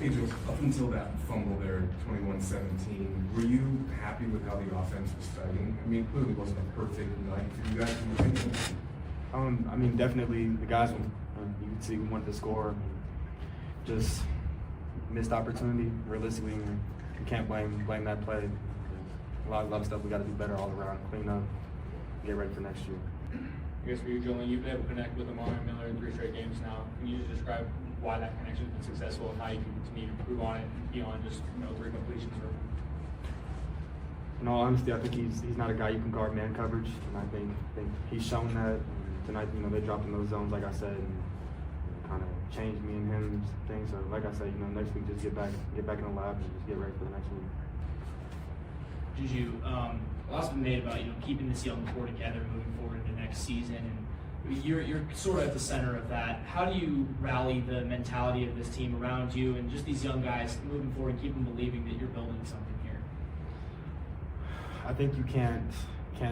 Angels, up until that fumble there, 21-17, were you happy with how the offense was fighting? I mean, it clearly wasn't a perfect night for you guys. I mean, definitely the guys, you could see we wanted to score. Just missed opportunity. Realistically, you can't blame that play. A lot of stuff we got to do better all around, clean up, get ready for next year. I guess for you, Julian, you've been able to connect with Amari Miller in 3 straight games now. Can you just describe why that connection has been successful and how you can continue to improve on it beyond just 3 completions? In all honesty, I think he's not a guy you can guard man coverage, and I think he's shown that. Tonight, they dropped in those zones, like I said, and kind of changed me and him things. So, like I said, next week just get back in the lab and just get ready for the next week. Juju, a lot's been made about keeping this young core together moving forward into next season, and you're sort of at the center of that. How do you rally the mentality of this team around you and just these young guys moving forward and keep them believing that you're building something here? I think you can't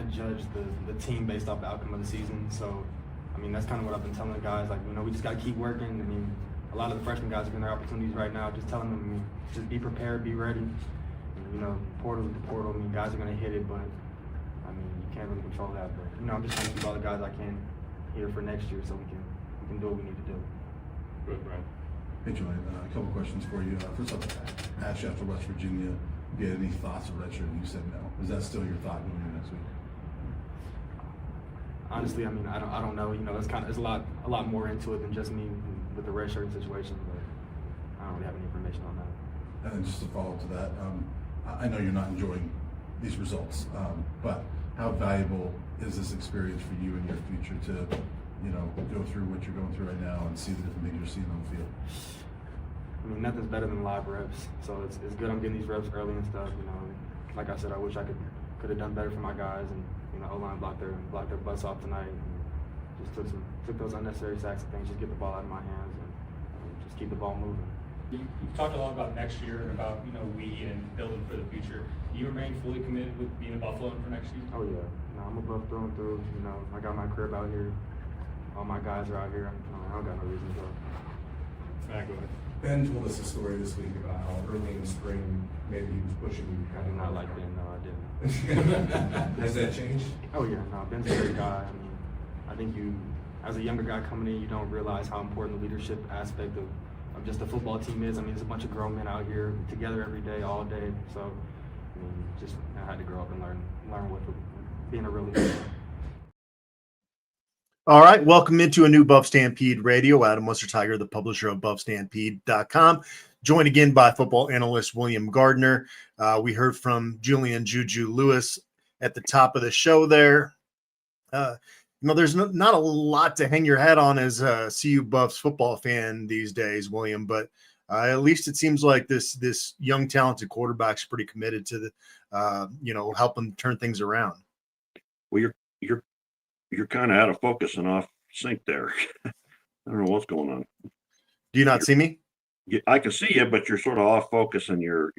judge the team based off the outcome of the season. So, that's kind of what I've been telling the guys. We just got to keep working. A lot of the freshman guys are getting their opportunities right now. Just telling them, just be prepared, be ready. Portal is the portal. Guys are going to hit it, but you can't really control that. But I'm just trying to keep all the guys I can here for next year, so we can do what we need to do. Good, Brian. Hey, Julian, a couple questions for you. First off, I asked you after West Virginia, if you had any thoughts of redshirting. You said no. Is that still your thought going into next week? Honestly, I don't know. There's a lot more into it than just me with the redshirting situation, but I don't really have any information on that. And then just to follow up to that, I know you're not enjoying these results, but how valuable is this experience for you in your future to, go through what you're going through right now and see the different things you're seeing on the field? Nothing's better than live reps, so it's good I'm getting these reps early and stuff. Like I said, I wish I could have done better for my guys, and O-line blocked their butts off tonight, and just took those unnecessary sacks and things. Just get the ball out of my hands and just keep the ball moving. You've talked a lot about next year and about we and building for the future. Do you remain fully committed with being a Buffalo for next season? Oh yeah, I'm a Buff through and through. I got my crib out here. All my guys are out here. I don't got no reason to go. Go ahead. Ben told us a story this week about how early in the spring maybe he was pushing you. I do not like Ben. No, I didn't. Has that changed? Oh yeah, no. Ben's a great guy. I think as a younger guy coming in, you don't realize how important the leadership aspect of just the football team is. There's a bunch of grown men out here together every day, all day. So, I had to grow up and learn what being a real leader. All right, welcome into a new BuffStampede Radio. Adam Munsterteiger, the publisher of BuffStampede.com, joined again by football analyst William Gardner. We heard from Julian Juju Lewis at the top of the show there. There's not a lot to hang your hat on as a CU Buffs football fan these days, William, but at least it seems like this young, talented quarterback's pretty committed to helping turn things around. Well, you're kind of out of focus and off sync there. I don't know what's going on. Do you not see me? I can see you, but you're sort of off focus, and your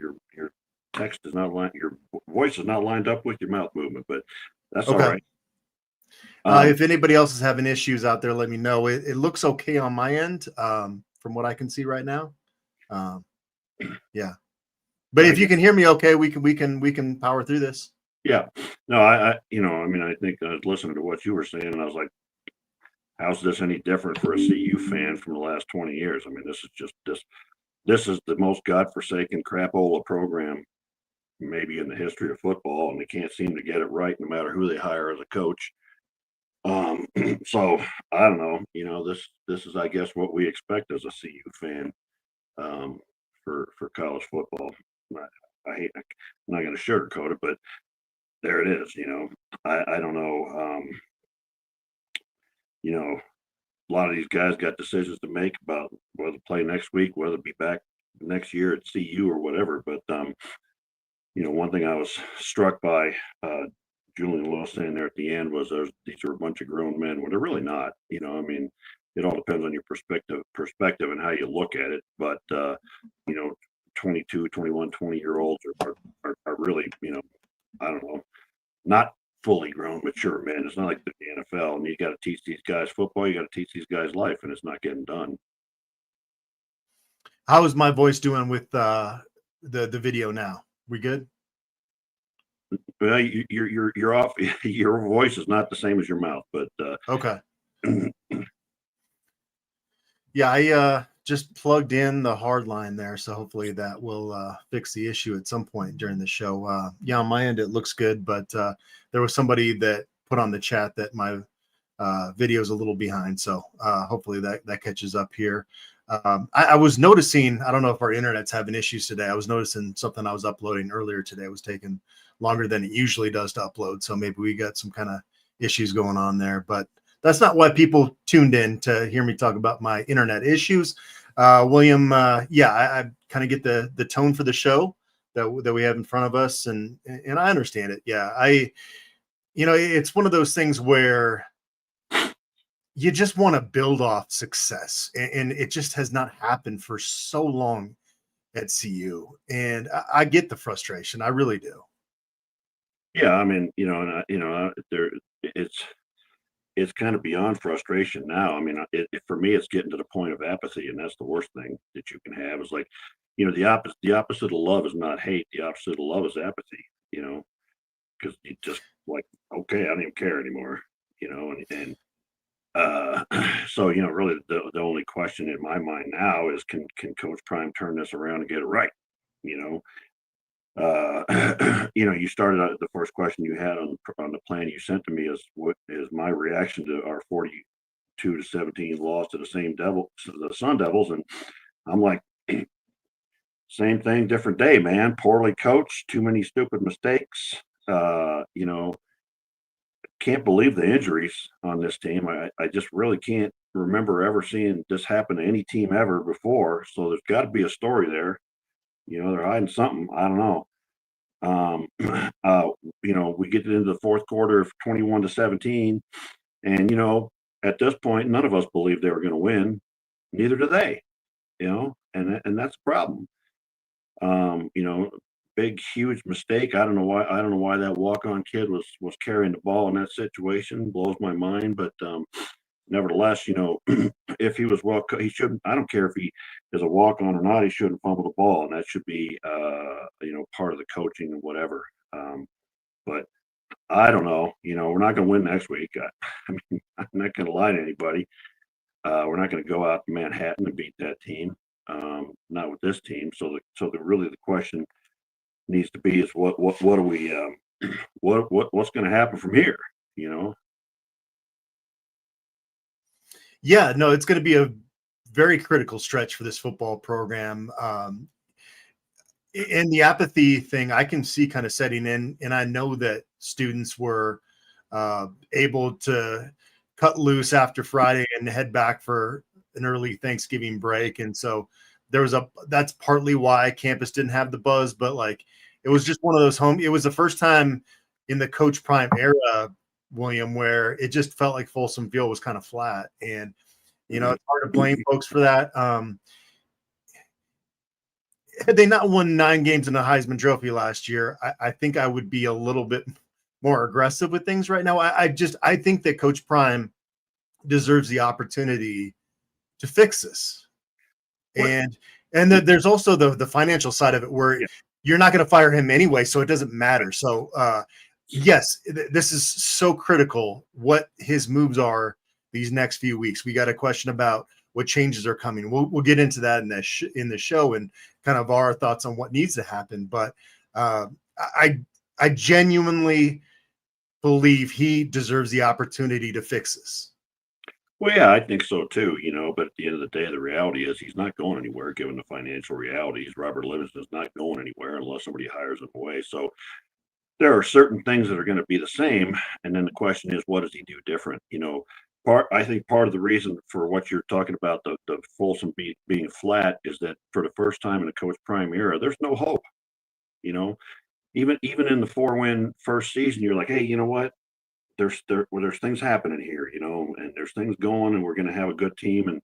text is not your voice is not lined up with your mouth movement. But that's okay. All right. If anybody else is having issues out there, let me know. It looks okay on my end, from what I can see right now. Yeah, but if you can hear me, okay, we can power through this. Yeah, no, I think I was listening to what you were saying, and I was like, how's this any different for a CU fan from the last 20 years? This is the most godforsaken crapola program maybe in the history of football, and they can't seem to get it right no matter who they hire as a coach. So I don't know, this is, I guess, what we expect as a CU fan, for college football. I'm not going to sugarcoat it, but there it is. I don't know. A lot of these guys got decisions to make about whether to play next week, whether to be back next year at CU or whatever. But one thing I was struck by, Julian Lewis saying there at the end was these are a bunch of grown men. Well, they're really not. It all depends on your perspective and how you look at it. But 22, 21, 20-year-olds are really, I don't know, not fully grown, mature men. It's not like the NFL, and you got to teach these guys football. You got to teach these guys life, and it's not getting done. How is my voice doing with the video now? We good? Well, you're off. Your voice is not the same as your mouth, but Okay. Yeah, I just plugged in the hard line there, so hopefully that will fix the issue at some point during the show. Yeah, on my end it looks good, but there was somebody that put on the chat that my video is a little behind, so hopefully that catches up here. I was noticing, I don't know if our internet's having issues today. I was noticing something I was uploading earlier today was taking longer than it usually does to upload, so maybe we got some kind of issues going on there, but that's not why people tuned in to hear me talk about my internet issues. William, yeah, I kind of get the tone for the show that we have in front of us, and I understand it. Yeah, it's one of those things where you just want to build off success, and it just has not happened for so long at CU, and I get the frustration. I really do. yeah, I mean, it's kind of beyond frustration now. I mean, for me, it's getting to the point of apathy, and that's the worst thing that you can have. Is like, the opposite of love is not hate. The opposite of love is apathy. Because you just like, okay, I don't even care anymore. So really, the only question in my mind now is, can Coach Prime turn this around and get it right? You started out, the first question you had on the plan you sent to me is, what is my reaction to our 42-17 loss to the Sun Devils? And I'm like, same thing, different day, man. Poorly coached, too many stupid mistakes. Can't believe the injuries on this team. I just really can't remember ever seeing this happen to any team ever before. So there's got to be a story there. They're hiding something. I don't know. We get into the fourth quarter of 21-17, and at this point, none of us believed they were going to win. Neither do they. And that's the problem. Big, huge mistake. I don't know why that walk-on kid was carrying the ball in that situation. Blows my mind, but nevertheless, if he was he shouldn't. I don't care if he is a walk-on or not. He shouldn't fumble the ball, and that should be, part of the coaching and whatever. But I don't know. We're not going to win next week. I mean, I'm not going to lie to anybody. We're not going to go out to Manhattan and beat that team. Not with this team. So the question needs to be is what do we what's going to happen from here? Yeah, no, it's going to be a very critical stretch for this football program. And the apathy thing, I can see kind of setting in, and I know that students were able to cut loose after Friday and head back for an early Thanksgiving break, and so that's partly why campus didn't have the buzz, but like it was just one of those it was the first time in the Coach Prime era, William, where it just felt like Folsom Field was kind of flat, and it's hard to blame folks for that. Had they not won 9 games in the Heisman Trophy last year, I think I would be a little bit more aggressive with things right now. I think that Coach Prime deserves the opportunity to fix this. And there's also the financial side of it where you're not going to fire him anyway, so it doesn't matter. So yes, this is so critical what his moves are these next few weeks. We got a question about what changes are coming. We'll get into that in the show and kind of our thoughts on what needs to happen. But I genuinely believe he deserves the opportunity to fix this. Well, yeah, I think so too, but at the end of the day, the reality is he's not going anywhere given the financial realities. Robert Livingston's not going anywhere unless somebody hires him away. So there are certain things that are going to be the same. And then the question is, what does he do different? I think part of the reason for what you're talking about, the Folsom being flat, is that for the first time in the Coach Prime era, there's no hope. Even in the 4-win first season, you're like, hey, you know what? There's things happening here, and there's things going, and we're going to have a good team. And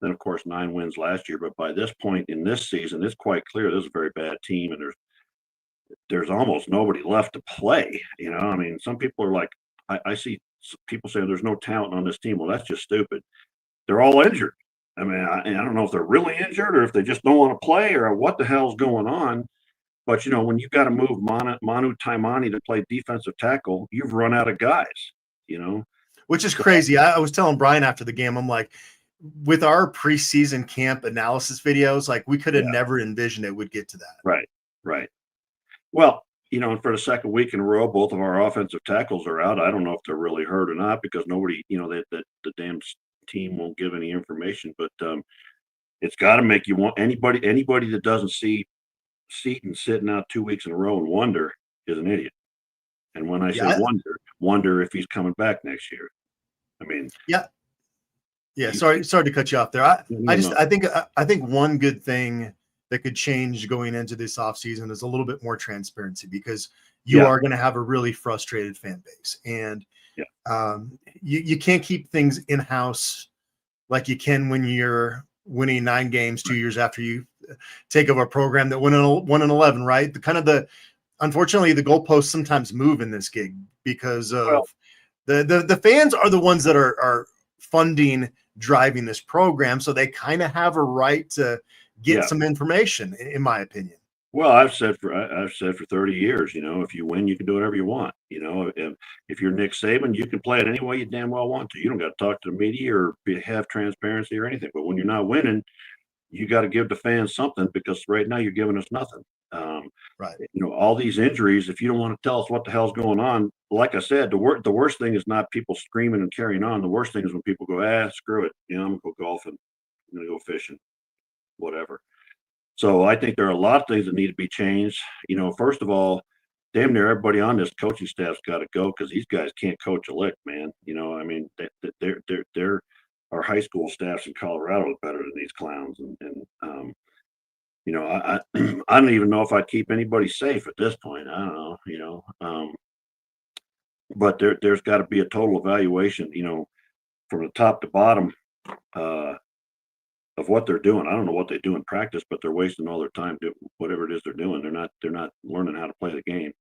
then, of course, 9 wins last year. But by this point in this season, it's quite clear this is a very bad team, and there's almost nobody left to play. I mean, some people are like, I see people saying there's no talent on this team. Well, that's just stupid. They're all injured. I mean, I don't know if they're really injured or if they just don't want to play or what the hell's going on. But, when you got to move Manu Taimani to play defensive tackle, you've run out of guys. Which is crazy. I was telling Brian after the game, I'm like, with our preseason camp analysis videos, like we could have never envisioned it would get to that. Right. Well, and for the second week in a row, both of our offensive tackles are out. I don't know if they're really hurt or not because nobody, that the damn team won't give any information. But it's got to make you want anybody that doesn't see Seaton sitting out 2 weeks in a row and wonder is an idiot. And when I say wonder if he's coming back next year. I mean, Sorry to cut you off there. I think one good thing that could change going into this offseason is a little bit more transparency because you are going to have a really frustrated fan base, and you can't keep things in house like you can when you're winning 9 games 2 years after you take over a program that won an 11, right? Unfortunately, the goalposts sometimes move in this gig because of the fans are the ones that are funding, driving this program, so they kind of have a right to get some information, in my opinion. Well, I've said for 30 years, if you win, you can do whatever you want. If you're Nick Saban, you can play it any way you damn well want to. You don't got to talk to the media or have transparency or anything. But when you're not winning, you got to give the fans something because right now you're giving us nothing. Right. All these injuries, if you don't want to tell us what the hell's going on, like I said, the worst thing is not people screaming and carrying on. The worst thing is when people go, screw it. I'm going to go golfing. I'm going to go fishing, whatever. So I think there are a lot of things that need to be changed. First of all, damn near everybody on this coaching staff's got to go because these guys can't coach a lick, man. I mean, they're our high school staffs in Colorado is better than these clowns. I don't even know if I'd keep anybody safe at this point. I don't know, but there's got to be a total evaluation, from the top to bottom, of what they're doing. I don't know what they do in practice, but they're wasting all their time doing whatever it is they're doing. They're not learning how to play the game.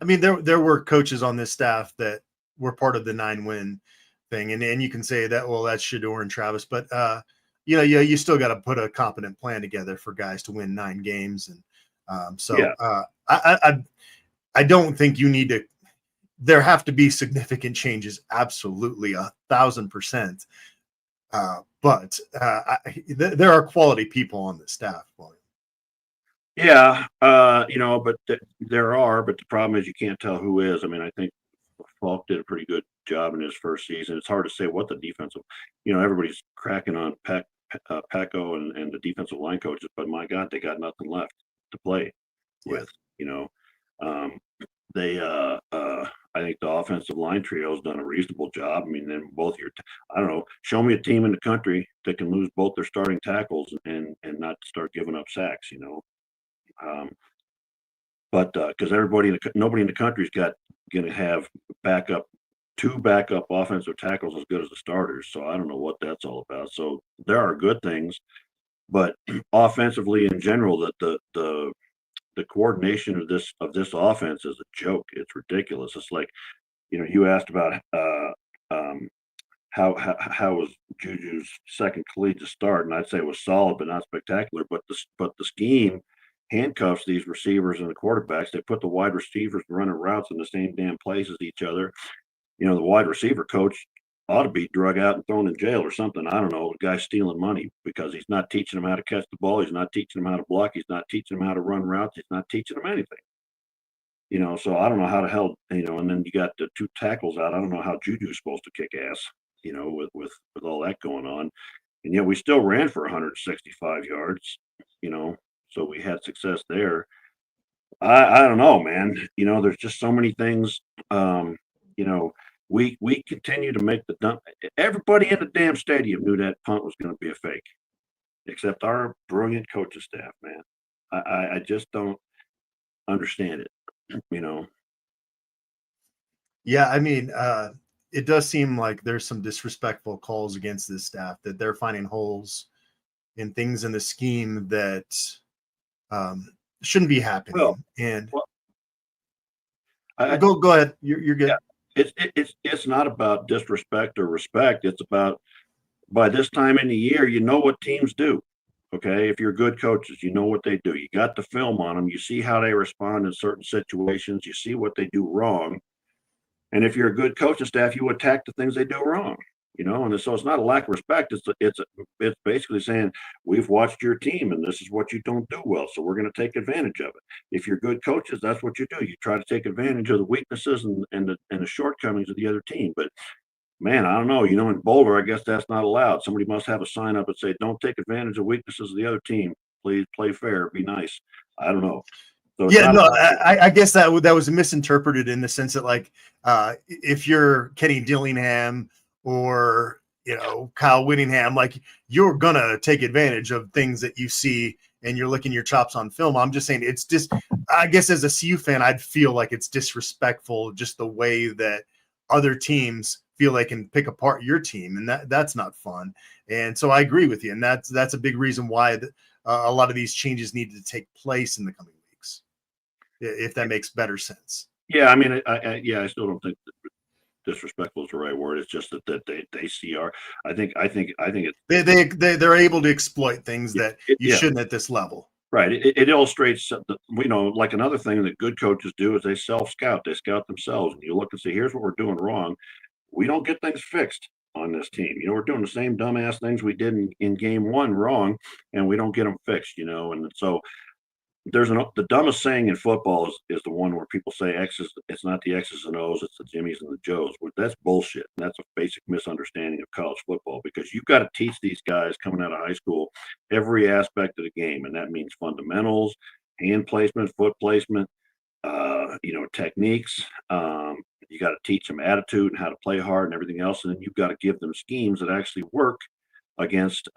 I mean, there were coaches on this staff that were part of the 9-win thing, and you can say that, well, that's Shador and Travis, but you still got to put a competent plan together for guys to win 9 games, and I don't think you need to. There have to be significant changes, absolutely 1,000%. But there are quality people on the staff. Yeah, but there are. But the problem is you can't tell who is. I mean, I think Falk did a pretty good job in his first season. It's hard to say what the defensive. Everybody's cracking on Paco and the defensive line coaches, but my God, they got nothing left to play with. I think the offensive line trio has done a reasonable job. I mean, then both I don't know, show me a team in the country that can lose both their starting tackles and not start giving up sacks, but because nobody in the country's going to have two backup offensive tackles as good as the starters. So I don't know what that's all about. So there are good things, but offensively in general, the coordination of this offense is a joke. It's ridiculous. It's like, you asked about how was Juju's second collegiate start, and I'd say it was solid but not spectacular. But the scheme handcuffs these receivers and the quarterbacks. They put the wide receivers running routes in the same damn place as each other. The wide receiver coach ought to be drug out and thrown in jail or something. I don't know. The guy's stealing money because he's not teaching them how to catch the ball. He's not teaching them how to block. He's not teaching them how to run routes. He's not teaching them anything. So I don't know how the hell, and then you got the 2 tackles out. I don't know how Juju's supposed to kick ass, with all that going on. And yet we still ran for 165 yards, so we had success there. I don't know, man. There's just so many things, We continue to make the dump. Everybody in the damn stadium knew that punt was going to be a fake, except our brilliant coaching staff, man. I just don't understand it, Yeah, I mean, it does seem like there's some disrespectful calls against this staff, that they're finding holes in things in the scheme that shouldn't be happening. Go ahead. You're good. Yeah. It's not about disrespect or respect. It's about by this time in the year, you know what teams do. Okay. If you're good coaches, you know what they do. You got the film on them. You see how they respond in certain situations. You see what they do wrong. And if you're a good coaching staff, you attack the things they do wrong, and so it's not a lack of respect. It's basically saying, we've watched your team and this is what you don't do well. So we're going to take advantage of it. If you're good coaches, that's what you do. You try to take advantage of the weaknesses and the shortcomings of the other team. But man, I don't know, in Boulder, I guess that's not allowed. Somebody must have a sign up and say, don't take advantage of weaknesses of the other team. Please play fair, be nice. I don't know. So Yeah, no, I guess that was misinterpreted in the sense that, like, if you're Kenny Dillingham or Kyle Whittingham, like, you're gonna take advantage of things that you see and you're licking your chops on film. I'm just saying, it's just, I guess as a CU fan, I'd feel like it's disrespectful just the way that other teams feel they can pick apart your team, and that's not fun. And so I agree with you, and that's a big reason why a lot of these changes needed to take place in the coming weeks, if that makes better sense. Yeah, I mean, I still don't think disrespectful is the right word. It's just that they see I think it's they're able to exploit things that you shouldn't at this level. Right. It illustrates, like another thing that good coaches do is they self-scout. They scout themselves, and you look and say, here's what we're doing wrong. We don't get things fixed on this team. We're doing the same dumbass things we did in game one wrong, and we don't get them fixed, and so the dumbest saying in football is the one where people say it's not the X's and O's, it's the Jimmies and the Joes. Well, that's bullshit. And that's a basic misunderstanding of college football, because you've got to teach these guys coming out of high school every aspect of the game. And that means fundamentals, hand placement, foot placement, techniques. You got to teach them attitude and how to play hard and everything else. And then you've got to give them schemes that actually work against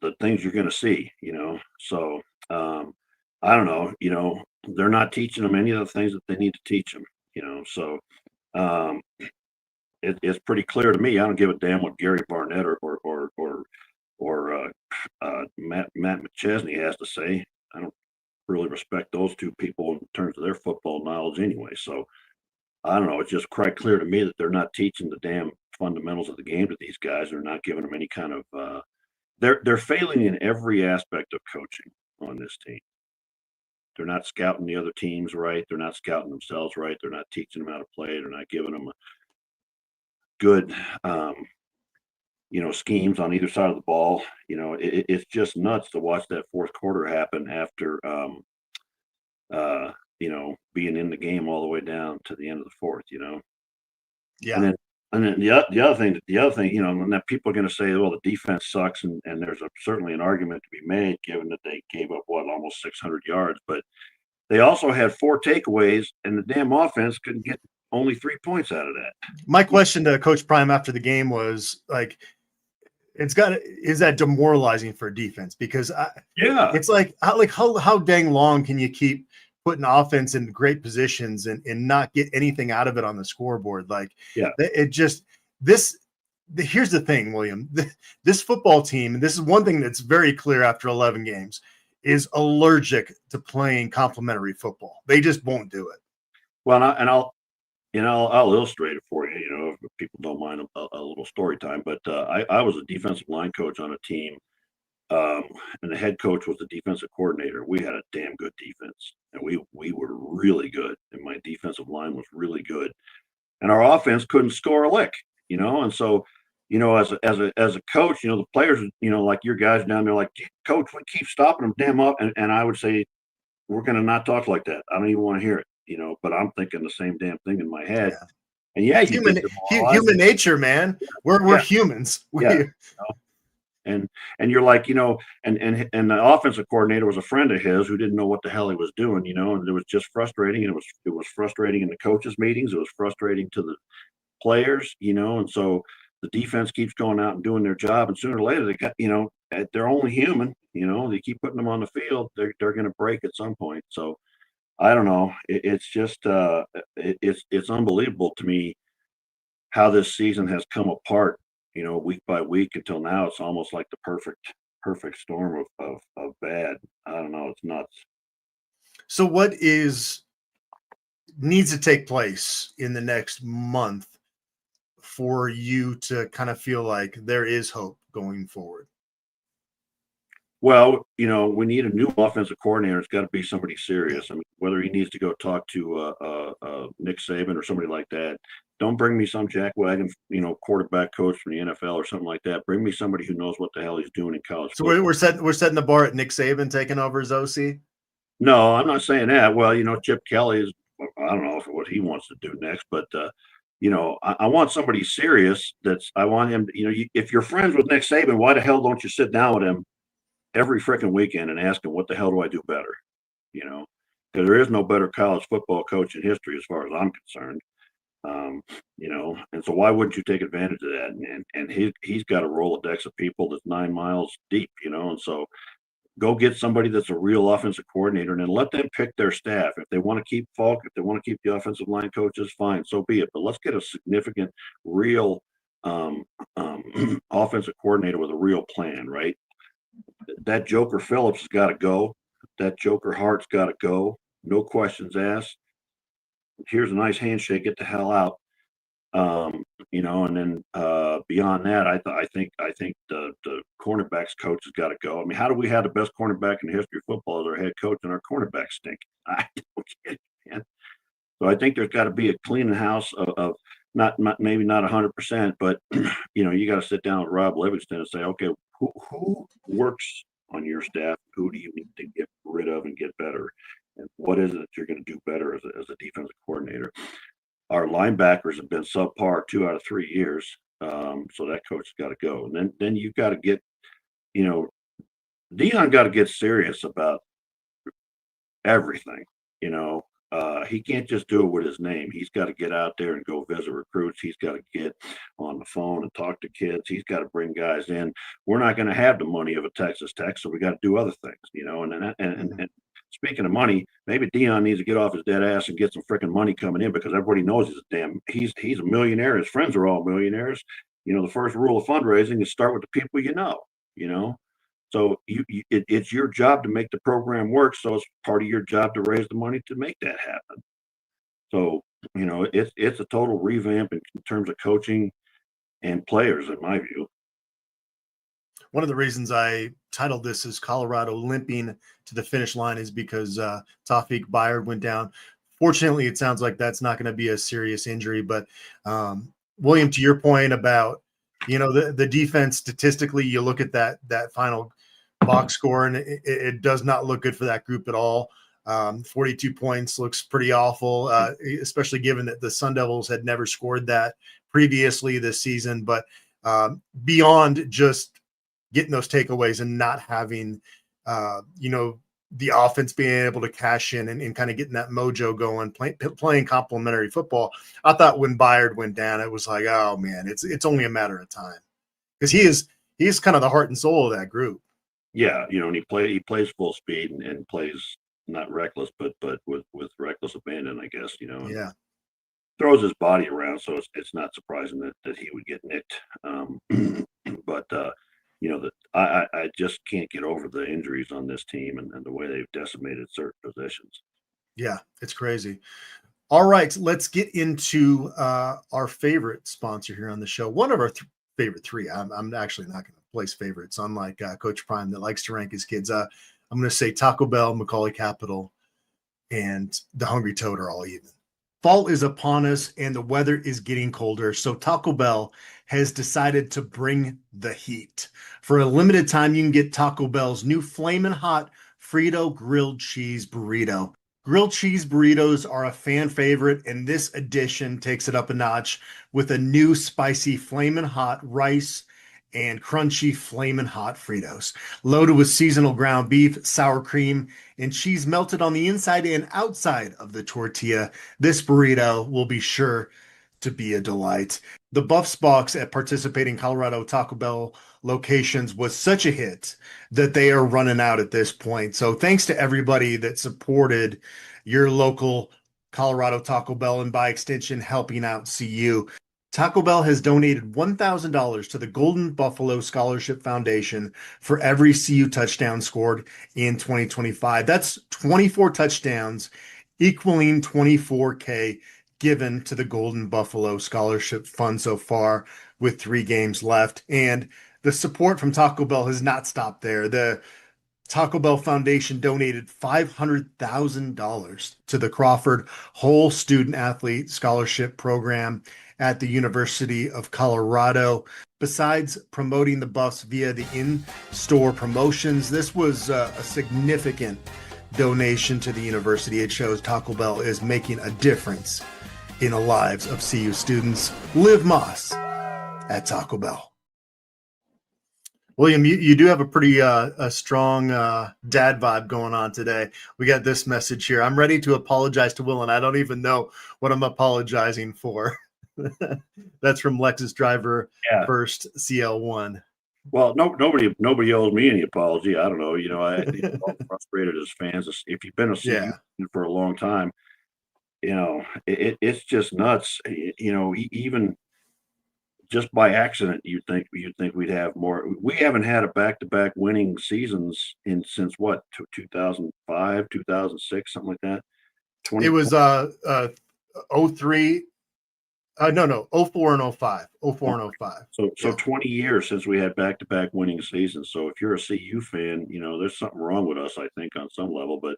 the things you're going to see, So I don't know, they're not teaching them any of the things that they need to teach them, So it's pretty clear to me. I don't give a damn what Gary Barnett or Matt McChesney has to say. I don't really respect those two people in terms of their football knowledge anyway. So I don't know. It's just quite clear to me that they're not teaching the damn fundamentals of the game to these guys. They're not giving them any kind of they're failing in every aspect of coaching on this team. They're not scouting the other teams right. They're not scouting themselves right. They're not teaching them how to play. They're not giving them a good, schemes on either side of the ball. It's just nuts to watch that fourth quarter happen after, being in the game all the way down to the end of the fourth. Yeah. And then the other thing, and that people are going to say, well, the defense sucks, and there's certainly an argument to be made, given that they gave up almost 600 yards, but they also had 4 takeaways, and the damn offense couldn't get only 3 points out of that. My question to Coach Prime after the game was, like, is that demoralizing for defense? Because it's like how dang long can you keep putting offense in great positions and not get anything out of it on the scoreboard? Like, it just, here's the thing, William, this football team, and this is one thing that's very clear after 11 games, is allergic to playing complementary football. They just won't do it. Well, I'll illustrate it for you, if people don't mind a little story time, but I was a defensive line coach on a team, and the head coach was the defensive coordinator. We had a damn good defense, and we were really good, and my defensive line was really good, and our offense couldn't score a lick, and so, as a coach, the players, like your guys down there, like, Coach, we keep stopping them damn up, and I would say, we're going to not talk like that. I don't even want to hear it, but I'm thinking the same damn thing in my head. Yeah. And human nature, man. We're humans. And you're like, and the offensive coordinator was a friend of his who didn't know what the hell he was doing, and it was just frustrating. And it was frustrating in the coaches' meetings. It was frustrating to the players, and so the defense keeps going out and doing their job, and sooner or later they got, they're only human, they keep putting them on the field. They're going to break at some point. So I don't know. It's just it's unbelievable to me how this season has come apart, week by week until now. It's almost like the perfect storm of bad. I don't know. It's nuts. So what is needs to take place in the next month for you to kind of feel like there is hope going forward? Well, we need a new offensive coordinator. It's got to be somebody serious. I mean, whether he needs to go talk to Nick Saban or somebody like that. Don't bring me some jackwagon, quarterback coach from the NFL or something like that. Bring me somebody who knows what the hell he's doing in college So football. we're setting the bar at Nick Saban taking over as OC. No, I'm not saying that. Well, Chip Kelly is. I don't know what he wants to do next, but I want somebody serious. I want him. If you're friends with Nick Saban, why the hell don't you sit down with him every freaking weekend and ask him, what the hell do I do better? Because there is no better college football coach in history as far as I'm concerned. And so why wouldn't you take advantage of that? And he's got a Rolodex of people that's 9 miles deep, and so go get somebody that's a real offensive coordinator and then let them pick their staff. If they want to keep Falk, if they want to keep the offensive line coaches, fine, so be it. But let's get a significant, real offensive coordinator with a real plan, right? That Joker Phillips has got to go. That Joker Hart's got to go. No questions asked. Here's a nice handshake. Get the hell out. And then beyond that, I think the cornerbacks coach has got to go. I mean, how do we have the best cornerback in the history of football as our head coach and our cornerbacks stink? I don't get it, man. So I think there's got to be a cleaning house of not maybe not 100%, but you got to sit down with Rob Livingston and say, okay, who works on your staff? Who do you need to get rid of and get better? And what is it that you're going to do better as a defensive coordinator? Our linebackers have been subpar 2 out of 3 years, so that coach has got to go. And then you've got to get, Dion got to get serious about everything. He can't just do it with his name. He's got to get out there and go visit recruits. He's got to get on the phone and talk to kids. He's got to bring guys in. We're not going to have the money of a Texas Tech, so we got to do other things, And speaking of money, maybe Dion needs to get off his dead ass and get some freaking money coming in, because everybody knows he's a millionaire. His friends are all millionaires. The first rule of fundraising is start with the people you know. So it's your job to make the program work. So it's part of your job to raise the money to make that happen. So, it's a total revamp in terms of coaching and players, in my view. One of the reasons I titled this as Colorado limping to the finish line is because Tawfiq Byard went down. Fortunately, it sounds like that's not going to be a serious injury. But William, to your point about, the defense, statistically, you look at that final box score, and it does not look good for that group at all. 42 points looks pretty awful, especially given that the Sun Devils had never scored that previously this season. But beyond just getting those takeaways and not having, the offense being able to cash in and kind of getting that mojo going, playing complementary football. I thought when Byard went down, it was like, oh man, it's only a matter of time, because he is kind of the heart and soul of that group. Yeah, and he plays full speed and plays not reckless, but with reckless abandon, I guess. Yeah, throws his body around, so it's not surprising that he would get nicked. But I just can't get over the injuries on this team and the way they've decimated certain positions. Yeah, it's crazy. All right, let's get into our favorite sponsor here on the show. One of our favorite three. I'm actually not going to place favorites, unlike Coach Prime that likes to rank his kids. I'm going to say Taco Bell, Macaulay Capital, and the Hungry Toad are all even. Fall is upon us and the weather is getting colder, so Taco Bell has decided to bring the heat. For a limited time, you can get Taco Bell's new Flamin' Hot Frito Grilled Cheese Burrito. Grilled cheese burritos are a fan favorite, and this edition takes it up a notch with a new spicy Flamin' Hot rice and crunchy Flamin' Hot Fritos. Loaded with seasonal ground beef, sour cream, and cheese melted on the inside and outside of the tortilla, this burrito will be sure to be a delight. The Buffs box at participating Colorado Taco Bell locations was such a hit that they are running out at this point. So thanks to everybody that supported your local Colorado Taco Bell and by extension helping out CU. Taco Bell has donated $1,000 to the Golden Buffalo Scholarship Foundation for every CU touchdown scored in 2025. That's 24 touchdowns equaling $24K given to the Golden Buffalo Scholarship Fund so far with 3 games left. And the support from Taco Bell has not stopped there. The Taco Bell Foundation donated $500,000 to the Crawford Whole Student Athlete Scholarship Program at the University of Colorado. Besides promoting the Buffs via the in-store promotions, this was a significant donation to the university. It shows Taco Bell is making a difference in the lives of CU students. Liv Moss at Taco Bell. William, you do have a pretty a strong dad vibe going on today. We got this message here. I'm ready to apologize to Will, and I don't even know what I'm apologizing for. That's from Lexus Driver First CL1. Well, nobody owes me any apology. I don't know. I think we're all frustrated as fans. If you've been a CU for a long time, it's just nuts. Even just by accident, you'd think we'd have more. We haven't had a back-to-back winning seasons since what, 2005, 2006, something like that. It was 03. No, 04 and 05. 04 and 05. So 20 years since we had back-to-back winning seasons. So if you're a CU fan, there's something wrong with us, I think, on some level. But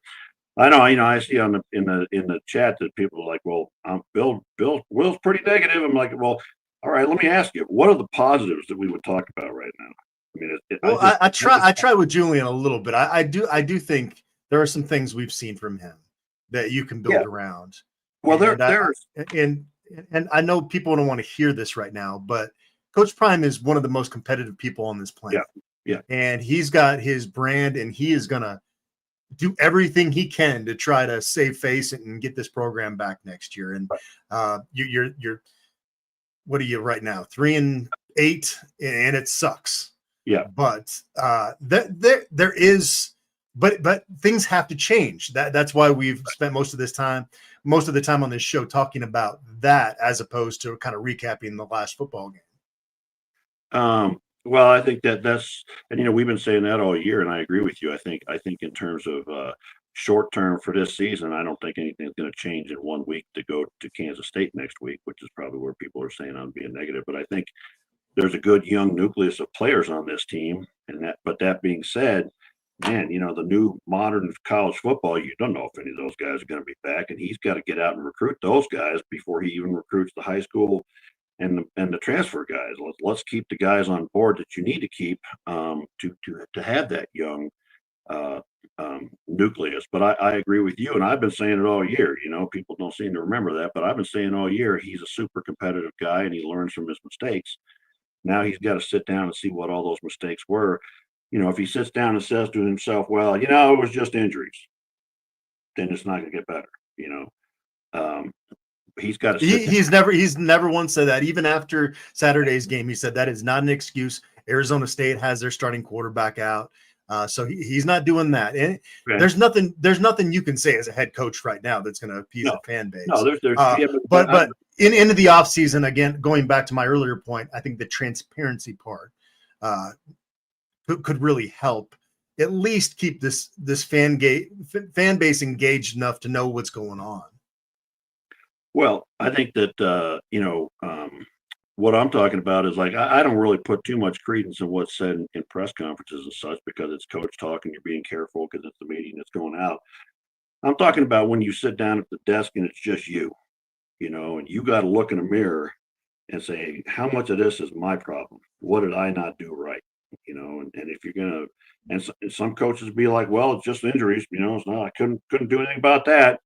I know, I see in the chat that people are like, well, Will's pretty negative. I'm like, well, all right, let me ask you, what are the positives that we would talk about right now? I mean, I try with Julian a little bit. I do think there are some things we've seen from him that you can build around. Well, there's and I know people don't want to hear this right now, but Coach Prime is one of the most competitive people on this planet. Yeah. And he's got his brand, and he is going to do everything he can to try to save face and get this program back next year. And you're what are you right now? 3-8, and it sucks. Yeah. But there is, but things have to change. That's why we've spent most of the time on this show talking about that, as opposed to kind of recapping the last football game. Well, I think that's, and we've been saying that all year, and I agree with you. I think in terms of short term for this season, I don't think anything's going to change in 1 week to go to Kansas State next week, which is probably where people are saying I'm being negative. But I think there's a good young nucleus of players on this team, but that being said, man, the new modern college football, you don't know if any of those guys are going to be back, and he's got to get out and recruit those guys before he even recruits the high school and the transfer guys. Let's keep the guys on board that you need to keep to have that young nucleus. But I agree with you, and I've been saying it all year. People don't seem to remember that, but I've been saying all year he's a super competitive guy, and he learns from his mistakes. Now he's got to sit down and see what all those mistakes were. If he sits down and says to himself, well, it was just injuries, then it's not going to get better. He's got to. He's never once said that. Even after Saturday's game, he said that is not an excuse. Arizona State has their starting quarterback out, so he's not doing that. And there's nothing you can say as a head coach right now that's going to appease the fan base. No, but into the offseason, again, going back to my earlier point, I think the transparency part could really help at least keep this fan base engaged enough to know what's going on. Well, I think that, what I'm talking about is like, I don't really put too much credence in what's said in press conferences and such, because it's coach talk and you're being careful because it's the meeting that's going out. I'm talking about when you sit down at the desk and it's just you, and you got to look in a mirror and say, how much of this is my problem? What did I not do right? And if you're going to, and some coaches be like, well, it's just injuries, it's not, I couldn't do anything about that.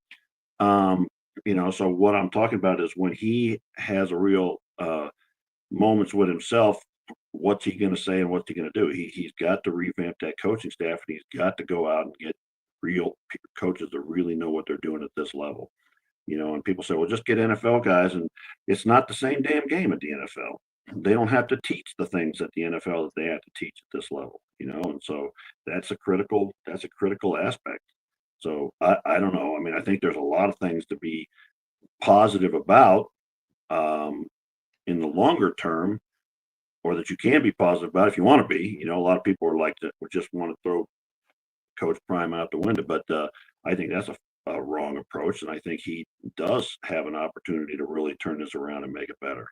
So what I'm talking about is when he has a real moments with himself, what's he going to say and what's he going to do? He's got to revamp that coaching staff, and he's got to go out and get real coaches that really know what they're doing at this level. And people say, well, just get NFL guys, and it's not the same damn game at the NFL. They don't have to teach the things at the NFL that they have to teach at this level, and so that's a critical aspect. So I don't know. I mean, I think there's a lot of things to be positive about in the longer term, or that you can be positive about if you want to be. A lot of people are like that, just want to throw Coach Prime out the window, but I think that's a wrong approach, and I think he does have an opportunity to really turn this around and make it better.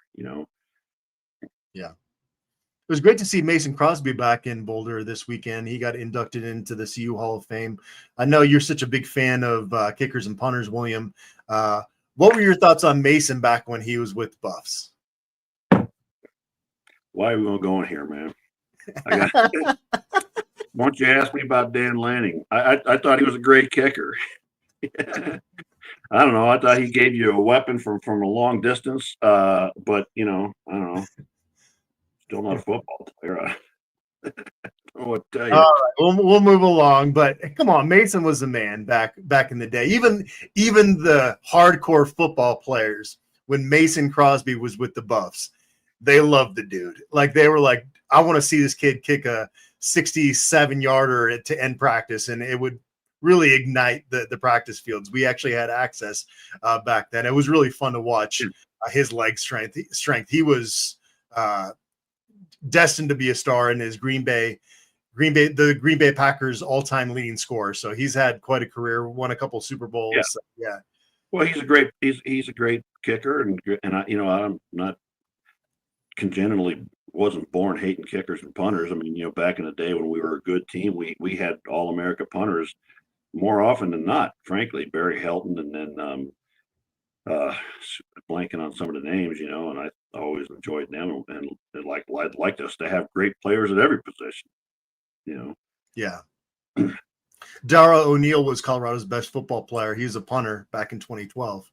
Yeah. It was great to see Mason Crosby back in Boulder this weekend. He got inducted into the CU Hall of Fame. I know you're such a big fan of kickers and punters, William. What were your thoughts on Mason back when he was with Buffs? Why are we going here, man? Why don't you ask me about Dan Lanning? I thought he was a great kicker. I don't know. I thought he gave you a weapon from a long distance. But I don't know. Still not a football player. I don't know what to tell you. All right, we'll move along. But come on, Mason was a man back in the day. Even the hardcore football players, when Mason Crosby was with the Buffs, they loved the dude. Like they were like, I want to see this kid kick a 67-yarder to end practice, and it would really ignite the practice fields. We actually had access back then. It was really fun to watch his leg strength. He was destined to be a star in his Green Bay Packers all-time leading scorer. So he's had quite a career, won a couple Super Bowls. Yeah. So, yeah. Well, he's a great kicker, and I'm not congenitally wasn't born hating kickers and punters. I mean, back in the day when we were a good team, we had All-America punters more often than not. Frankly, Barry Helton, and then blanking on some of the names, and I always enjoyed them, and I'd like us to have great players at every position. Yeah. Dara O'Neill was Colorado's best football player. He was a punter back in 2012.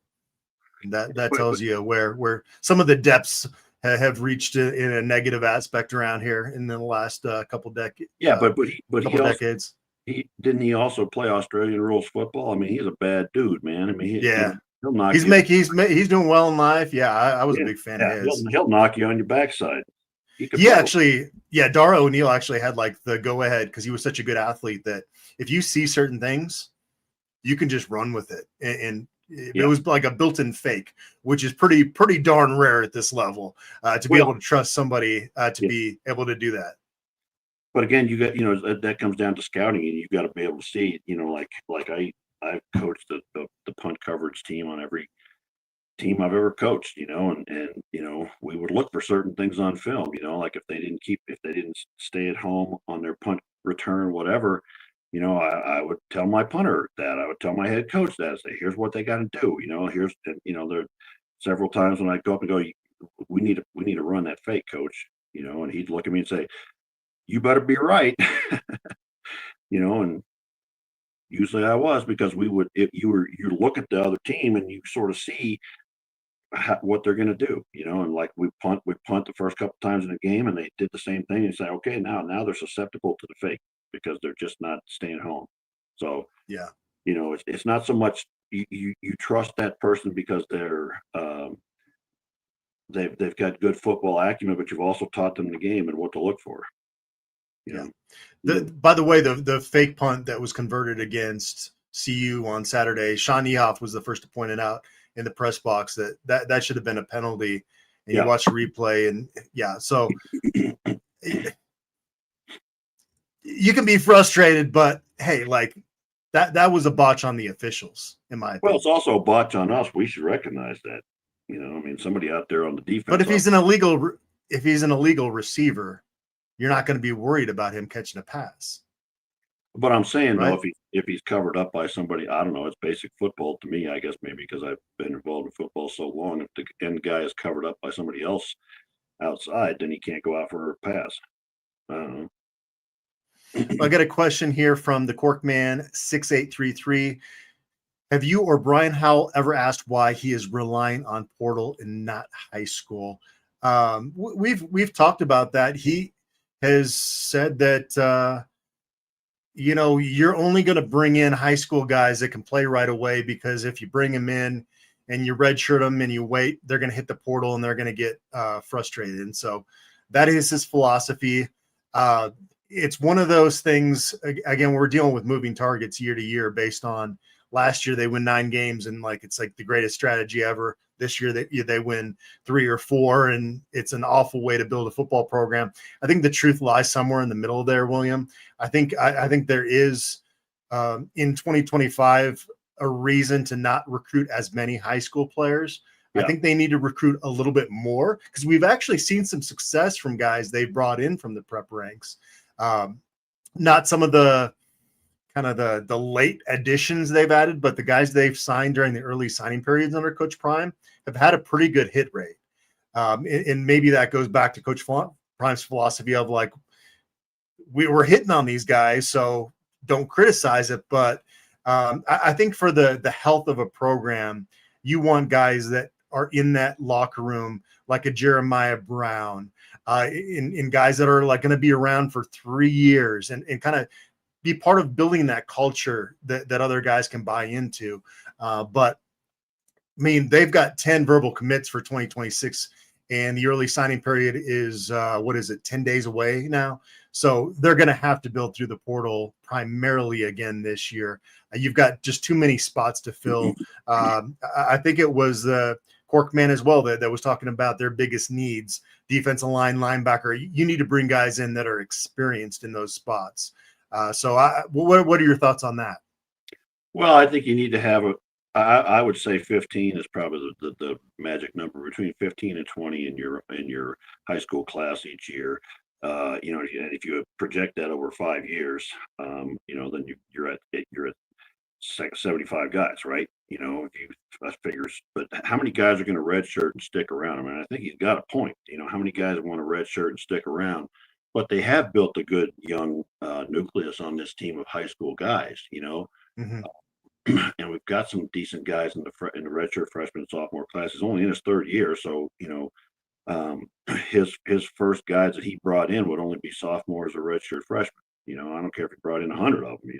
And that tells you where some of the depths have reached in a negative aspect around here in the last couple decades. Yeah, but he decades. He also play Australian rules football? I mean, he's a bad dude, man. I mean, he'll knock he's you. He's doing well in life. Yeah, I was a big fan of his. He'll knock you on your backside. Dara O'Neill actually had like the go ahead because he was such a good athlete that if you see certain things, you can just run with it. And it was like a built-in fake, which is pretty darn rare at this level to be able to trust somebody to be able to do that. But again, you got that comes down to scouting, and you've got to be able to see. Like I've coached the punt coverage team on every team I've ever coached. And we would look for certain things on film. Like if they didn't stay at home on their punt return, whatever. I would tell my punter that. I would tell my head coach that. Say, here's what they got to do. There several times when I go up and go, we need to run that fake, coach. And he'd look at me and say, you better be right. And usually I was, because you look at the other team and you sort of see what they're going to do, and like we punt the first couple times in the game, and they did the same thing, and say, okay, now they're susceptible to the fake because they're just not staying home. So yeah, it's not so much you trust that person because they're they've got good football acumen, but you've also taught them the game and what to look for. By the way, the fake punt that was converted against CU on Saturday, Sean Niehoff was the first to point it out in the press box that should have been a penalty. And you watch the replay, and so you can be frustrated, but hey, like that was a botch on the officials, in my opinion. Well, it's also a botch on us. We should recognize that. I mean, somebody out there on the defense. But if he's an illegal receiver, you're not going to be worried about him catching a pass. But I'm saying, right? though, if he's covered up by somebody, I don't know. It's basic football to me, I guess, maybe because I've been involved in football so long. If the end guy is covered up by somebody else outside, then he can't go out for a pass. I don't know. I got a question here from the Corkman 6833. Have you or Brian Howell ever asked why he is relying on portal and not high school? We've talked about that. He has said that you're only going to bring in high school guys that can play right away, because if you bring them in and you redshirt them and you wait, they're going to hit the portal and they're going to get frustrated. And so that is his philosophy. It's one of those things, again, we're dealing with moving targets year to year based on last year they win 9 games and it's like the greatest strategy ever. This year they win 3 or 4, and it's an awful way to build a football program. I think the truth lies somewhere in the middle there, William. I think there is in 2025 a reason to not recruit as many high school players. Yeah. I think they need to recruit a little bit more because we've actually seen some success from guys they've brought in from the prep ranks. Not some of the kind of the late additions they've added, but the guys they've signed during the early signing periods under Coach Prime have had a pretty good hit rate. And maybe that goes back to Coach Prime's philosophy of like, we were hitting on these guys, so don't criticize it. But I think for the health of a program, you want guys that are in that locker room, like a Jeremiah Brown, in guys that are like going to be around for 3 years and kind of be part of building that culture that other guys can buy into. But I mean, they've got 10 verbal commits for 2026, and the early signing period is 10 days away now. So they're going to have to build through the portal primarily again this year. You've got just too many spots to fill. I think it was Corkman as well that was talking about their biggest needs: defensive line, linebacker. You need to bring guys in that are experienced in those spots. So what are your thoughts on that? Well, I think you need to have I would say 15 is probably the magic number, between 15 and 20 in your high school class each year. If you project that over 5 years, then you're at 75 guys, right? If you that figures, but how many guys are going to redshirt and stick around? I mean, I think he's got a point. How many guys want to redshirt and stick around? But they have built a good young nucleus on this team of high school guys. Mm-hmm. And we've got some decent guys in the redshirt freshman and sophomore class. He's only in his 3rd year, so his first guys that he brought in would only be sophomores or redshirt freshmen. I don't care if he brought in 100 of them.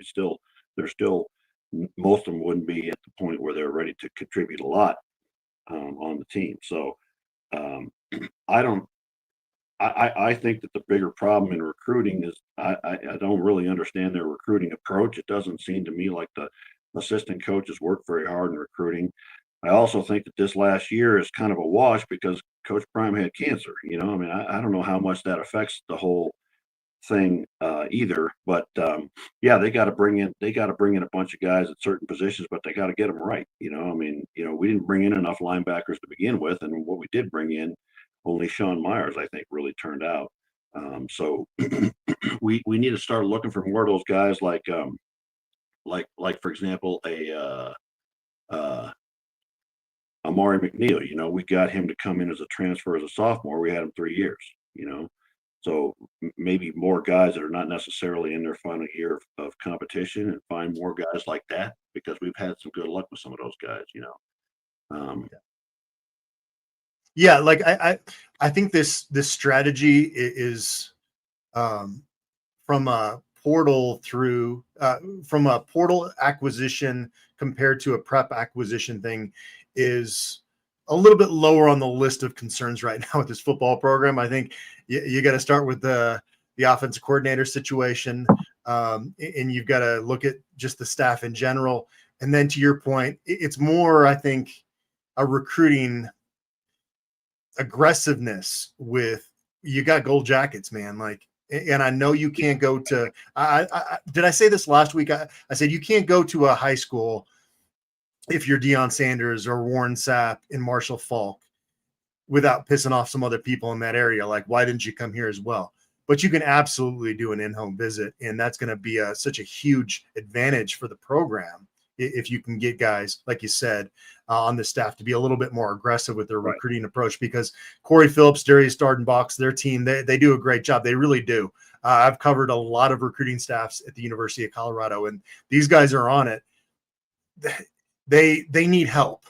Most of them wouldn't be at the point where they're ready to contribute a lot on the team. So I think that the bigger problem in recruiting is I don't really understand their recruiting approach. It doesn't seem to me like the assistant coaches work very hard in recruiting. I also think that this last year is kind of a wash because Coach Prime had cancer. I mean, I don't know how much that affects the whole thing either. But they got to bring in a bunch of guys at certain positions, but they got to get them right. We didn't bring in enough linebackers to begin with, and what we did bring in, only Sean Myers, I think, really turned out. So we need to start looking for more of those guys like for example, Amari McNeil. We got him to come in as a transfer as a sophomore. We had him 3 years, so maybe more guys that are not necessarily in their final year of competition, and find more guys like that, because we've had some good luck with some of those guys, Yeah, like I think this strategy is from a portal acquisition compared to a prep acquisition thing is a little bit lower on the list of concerns right now with this football program. I think you got to start with the offensive coordinator situation, and you've got to look at just the staff in general. And then to your point, it's more, I think, a recruiting aggressiveness with, you got gold jackets, man. Like, and I know you can't go to, did I say this last week? I said, you can't go to a high school if you're Deion Sanders or Warren Sapp and Marshall Falk without pissing off some other people in that area. Like, why didn't you come here as well? But you can absolutely do an in-home visit, and that's going to be such a huge advantage for the program if you can get guys, like you said, on the staff to be a little bit more aggressive with their recruiting approach, because Corey Phillips, Darius Dardenbach, their team, they do a great job. They really do. I've covered a lot of recruiting staffs at the University of Colorado, and these guys are on it. They need help.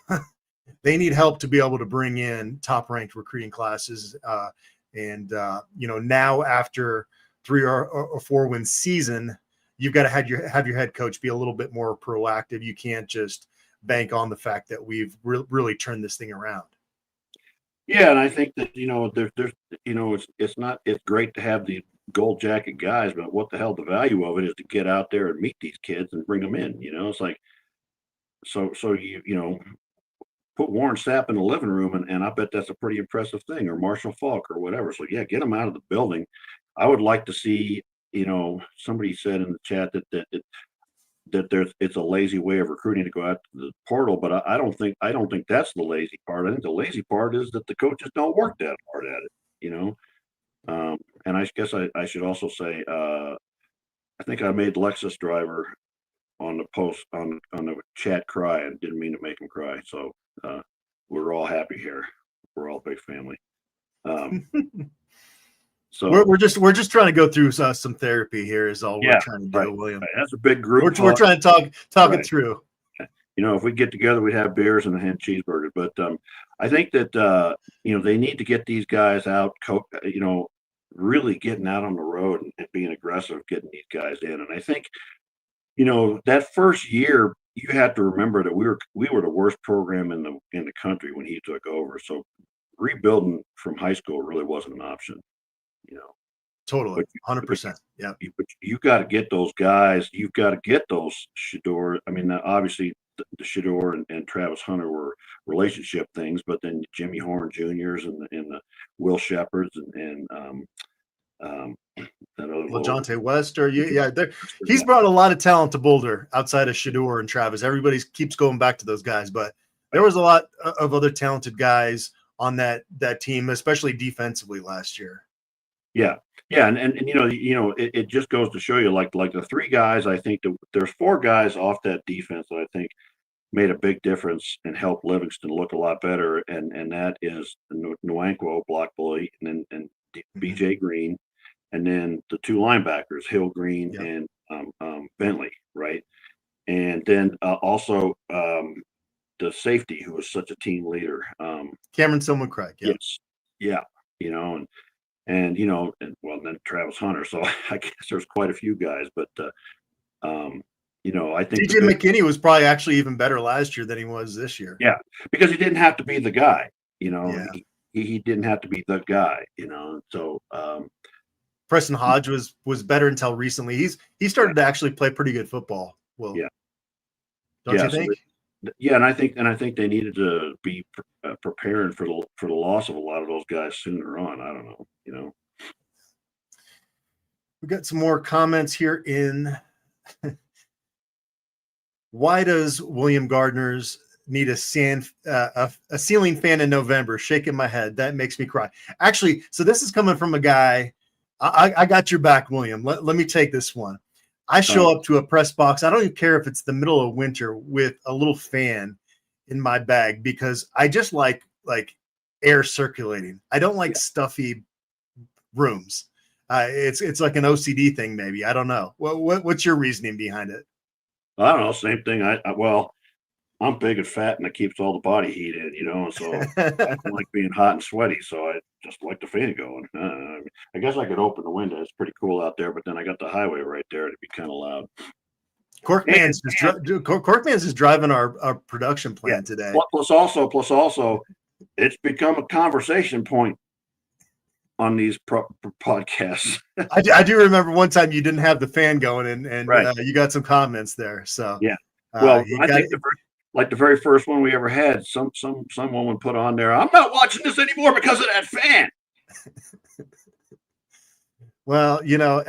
They need help to be able to bring in top-ranked recruiting classes. Now after 3 or 4 win season, you've got to have your head coach be a little bit more proactive. You can't just bank on the fact that we've really turned this thing around. Yeah, and I think that it's great to have the gold jacket guys, but what the hell, the value of it is to get out there and meet these kids and bring them in. It's like, so you put Warren Sapp in the living room, and I bet that's a pretty impressive thing, or Marshall Falk or whatever. So yeah, get them out of the building. I would like to see, somebody said in the chat that it's a lazy way of recruiting to go out to the portal, but I don't think that's the lazy part. I think the lazy part is that the coaches don't work that hard at it, you know. And I guess I should also say I think I made Lexus driver on the post on the chat cry and didn't mean to make him cry. So we're all happy here. We're all a big family. So we're just trying to go through some therapy here is all we're trying to do, right, William. Right. That's a big group. We're trying to talk right. it through. You know, if we get together, we'd have beers and have cheeseburgers. But I think that you know, they need to get these guys out. You know, really getting out on the road and being aggressive, getting these guys in. And I think, you know, that first year, you have to remember that we were the worst program in the country when he took over. So rebuilding from high school really wasn't an option. You know, totally, 100%. Yeah, but you got to get those guys. You've got to get those Shedeur. I mean, obviously the Shedeur and Travis Hunter were relationship things, but then Jimmy Horn Juniors and the Will Shepherds and that other LaJonte West, he's brought a lot of talent to Boulder outside of Shedeur and Travis. Everybody keeps going back to those guys, but there was a lot of other talented guys on that team, especially defensively last year. Yeah, and you know, it just goes to show you, like the three guys. I think there's four guys off that defense that I think made a big difference and helped Livingston look a lot better, and that is Nwankwo, block bully, and BJ Green, and then the two linebackers, Hill Green and Bentley, right? And then also the safety, who was such a team leader, Cameron Silman-Craig. Yes, yeah, you know, and you know, and then Travis Hunter. So I guess there's quite a few guys, but you know, I think DJ McKinney was probably actually even better last year than he was this year. Yeah, because he didn't have to be the guy. You know, he didn't have to be the guy. You know, so Preston Hodge was better until recently. He started to actually play pretty good football. Well, don't you think? So and I think they needed to be prepared for the loss of a lot of those guys sooner on. I don't know. You know, we got some more comments here in. Why does William Gardner's need a ceiling fan in November? Shaking my head. That makes me cry. Actually, so this is coming from a guy. I got your back, William. Let me take this one. I show up to a press box. I don't even care if it's the middle of winter with a little fan in my bag because I just like air circulating. I don't like stuffy rooms. It's like an OCD thing, maybe. I don't know. What's your reasoning behind it? I don't know. Same thing. I'm big and fat, and it keeps all the body heat in, you know. So I don't like being hot and sweaty. So I just like the fan going. I guess I could open the window. It's pretty cool out there, but then I got the highway right there. It'd be kind of loud. Corkman's is driving our production plan today. Plus also, it's become a conversation point on these podcasts. I do remember one time you didn't have the fan going, and right. You got some comments there. So yeah. Well, I think the very first one we ever had, some woman put on there, "I'm not watching this anymore because of that fan." Well, you know,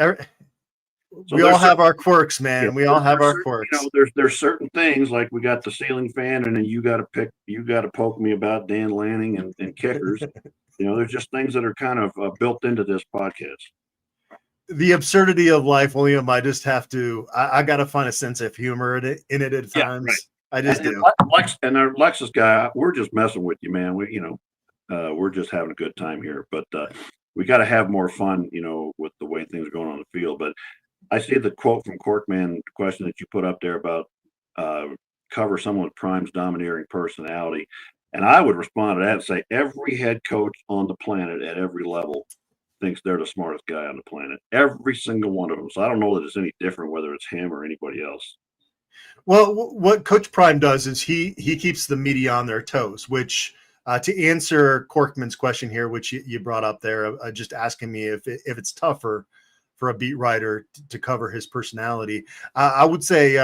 we all have our quirks, man. We all have our quirks. You know, there's certain things like we got the ceiling fan, and then you got to poke me about Dan Lanning and kickers. You know, there's just things that are kind of built into this podcast. The absurdity of life, William. I just have to. I got to find a sense of humor in it at times. Right. I just do. And our Lexus guy, we're just messing with you, man. We're just having a good time here. But we got to have more fun, you know, with the way things are going on the field. But I see the quote from Corkman, the question that you put up there about cover someone with Prime's domineering personality. And I would respond to that and say every head coach on the planet at every level thinks they're the smartest guy on the planet. Every single one of them. So I don't know that it's any different whether it's him or anybody else. Well, what Coach Prime does is he keeps the media on their toes, which to answer Corkman's question here, which you brought up there, just asking me if it's tougher for a beat writer to cover his personality. I would say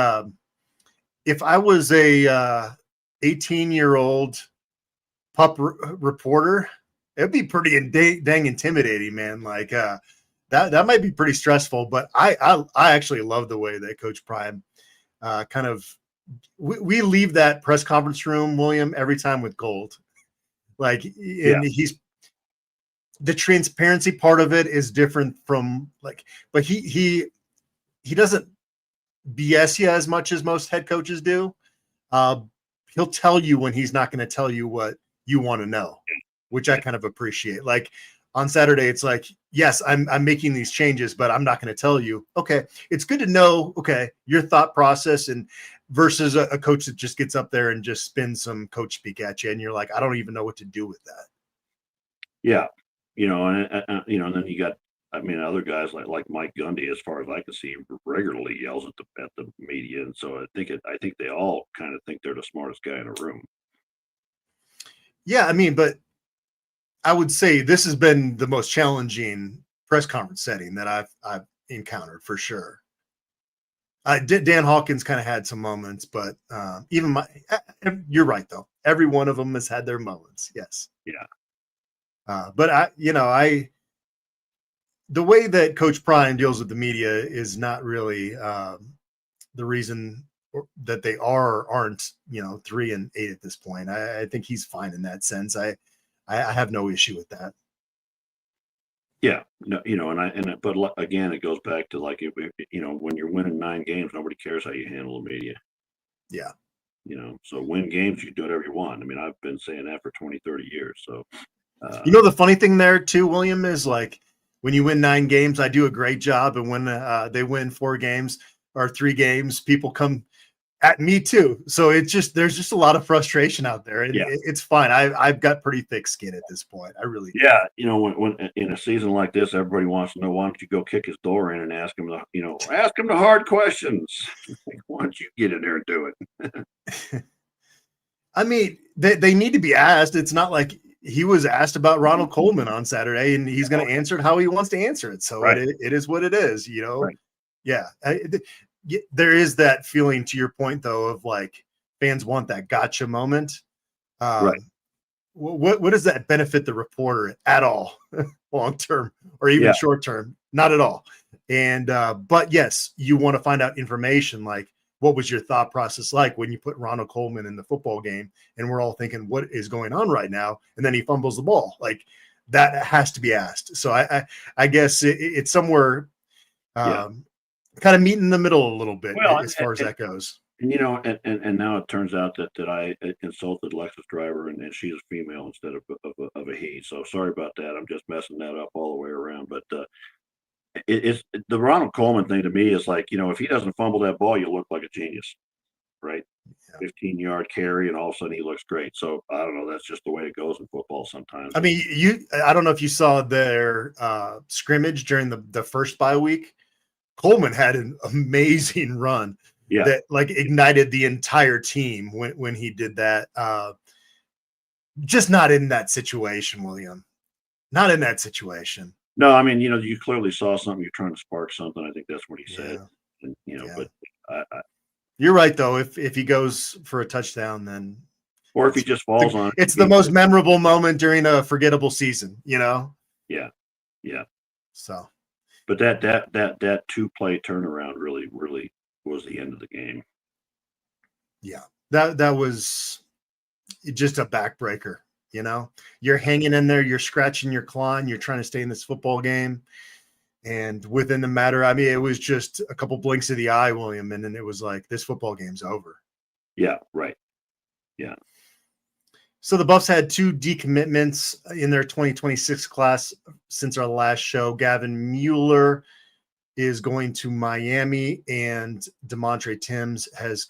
if I was a 18-year-old pup reporter, it'd be pretty dang intimidating, man. Like that might be pretty stressful. But I actually love the way that Coach Prime kind of we leave that press conference room, William, every time with gold. Like, and he's the transparency part of it is different from like, but he doesn't BS you as much as most head coaches do. He'll tell you when he's not going to tell you what you want to know, which I kind of appreciate. Like on Saturday, it's like, yes, I'm making these changes, but I'm not going to tell you. Okay. It's good to know, okay, your thought process and versus a coach that just gets up there and just spins some coach speak at you. And you're like, I don't even know what to do with that. Yeah. And then you got, other guys like Mike Gundy, as far as I can see, regularly yells at the media, and so I think they all kind of think they're the smartest guy in the room. Yeah, but I would say this has been the most challenging press conference setting that I've encountered for sure. Dan Hawkins kind of had some moments, but you're right though. Every one of them has had their moments. Yes. Yeah. But the way that Coach Prime deals with the media is not really the reason that they aren't 3-8 at this point. I think he's fine in that sense. I have no issue with that. Yeah, no, but again, it goes back to like when you're winning 9 games, nobody cares how you handle the media. Yeah. So win games, you do whatever you want. I've been saying that for 20, 30 years. So, the funny thing there too, William, is like when you win 9 games, I do a great job. And when they win 4 games or 3 games, people come at me too. So there's just a lot of frustration out there. And it's fine. I've got pretty thick skin at this point. I really do. Yeah. When in a season like this, everybody wants to know, why don't you go kick his door in and ask him the hard questions? Why don't you get in there and do it? They need to be asked. It's not like he was asked about Ronald Coleman on Saturday and he's going to answer it how he wants to answer it. So right. it is what it is, Right. Yeah. There is that feeling, to your point though, of like fans want that gotcha moment. Right. What does that benefit the reporter at all, long term or even short term? Not at all. And but yes, you want to find out information like what was your thought process like when you put Ronald Coleman in the football game, and we're all thinking what is going on right now, and then he fumbles the ball. Like that has to be asked. So I guess it's somewhere kind of meet in the middle a little bit as far as that goes. And now it turns out that I insulted Lexus driver and she's a female instead of a he. So sorry about that. I'm just messing that up all the way around. But it's the Ronald Coleman thing to me is like, if he doesn't fumble that ball, you look like a genius, right? 15-yard carry, and all of a sudden he looks great. So I don't know. That's just the way it goes in football sometimes. I don't know if you saw their scrimmage during the first bye week. Coleman had an amazing run that like ignited the entire team when he did that. Just not in that situation, William. Not in that situation. No, you clearly saw something. You're trying to spark something. I think that's what he said. And, but you're right though. If he goes for a touchdown, then or if he just falls on it, it's the most memorable moment during a forgettable season. Yeah. So. But that 2-play turnaround really was the end of the game. Yeah, that was just a backbreaker. You're hanging in there, you're scratching your claw, and you're trying to stay in this football game. And within the matter, it was just a couple blinks of the eye, William, and then it was like this football game's over. Yeah, right. Yeah. So the Buffs had 2 decommitments in their 2026 class since our last show. Gavin Mueller is going to Miami, and DeMontre Timms has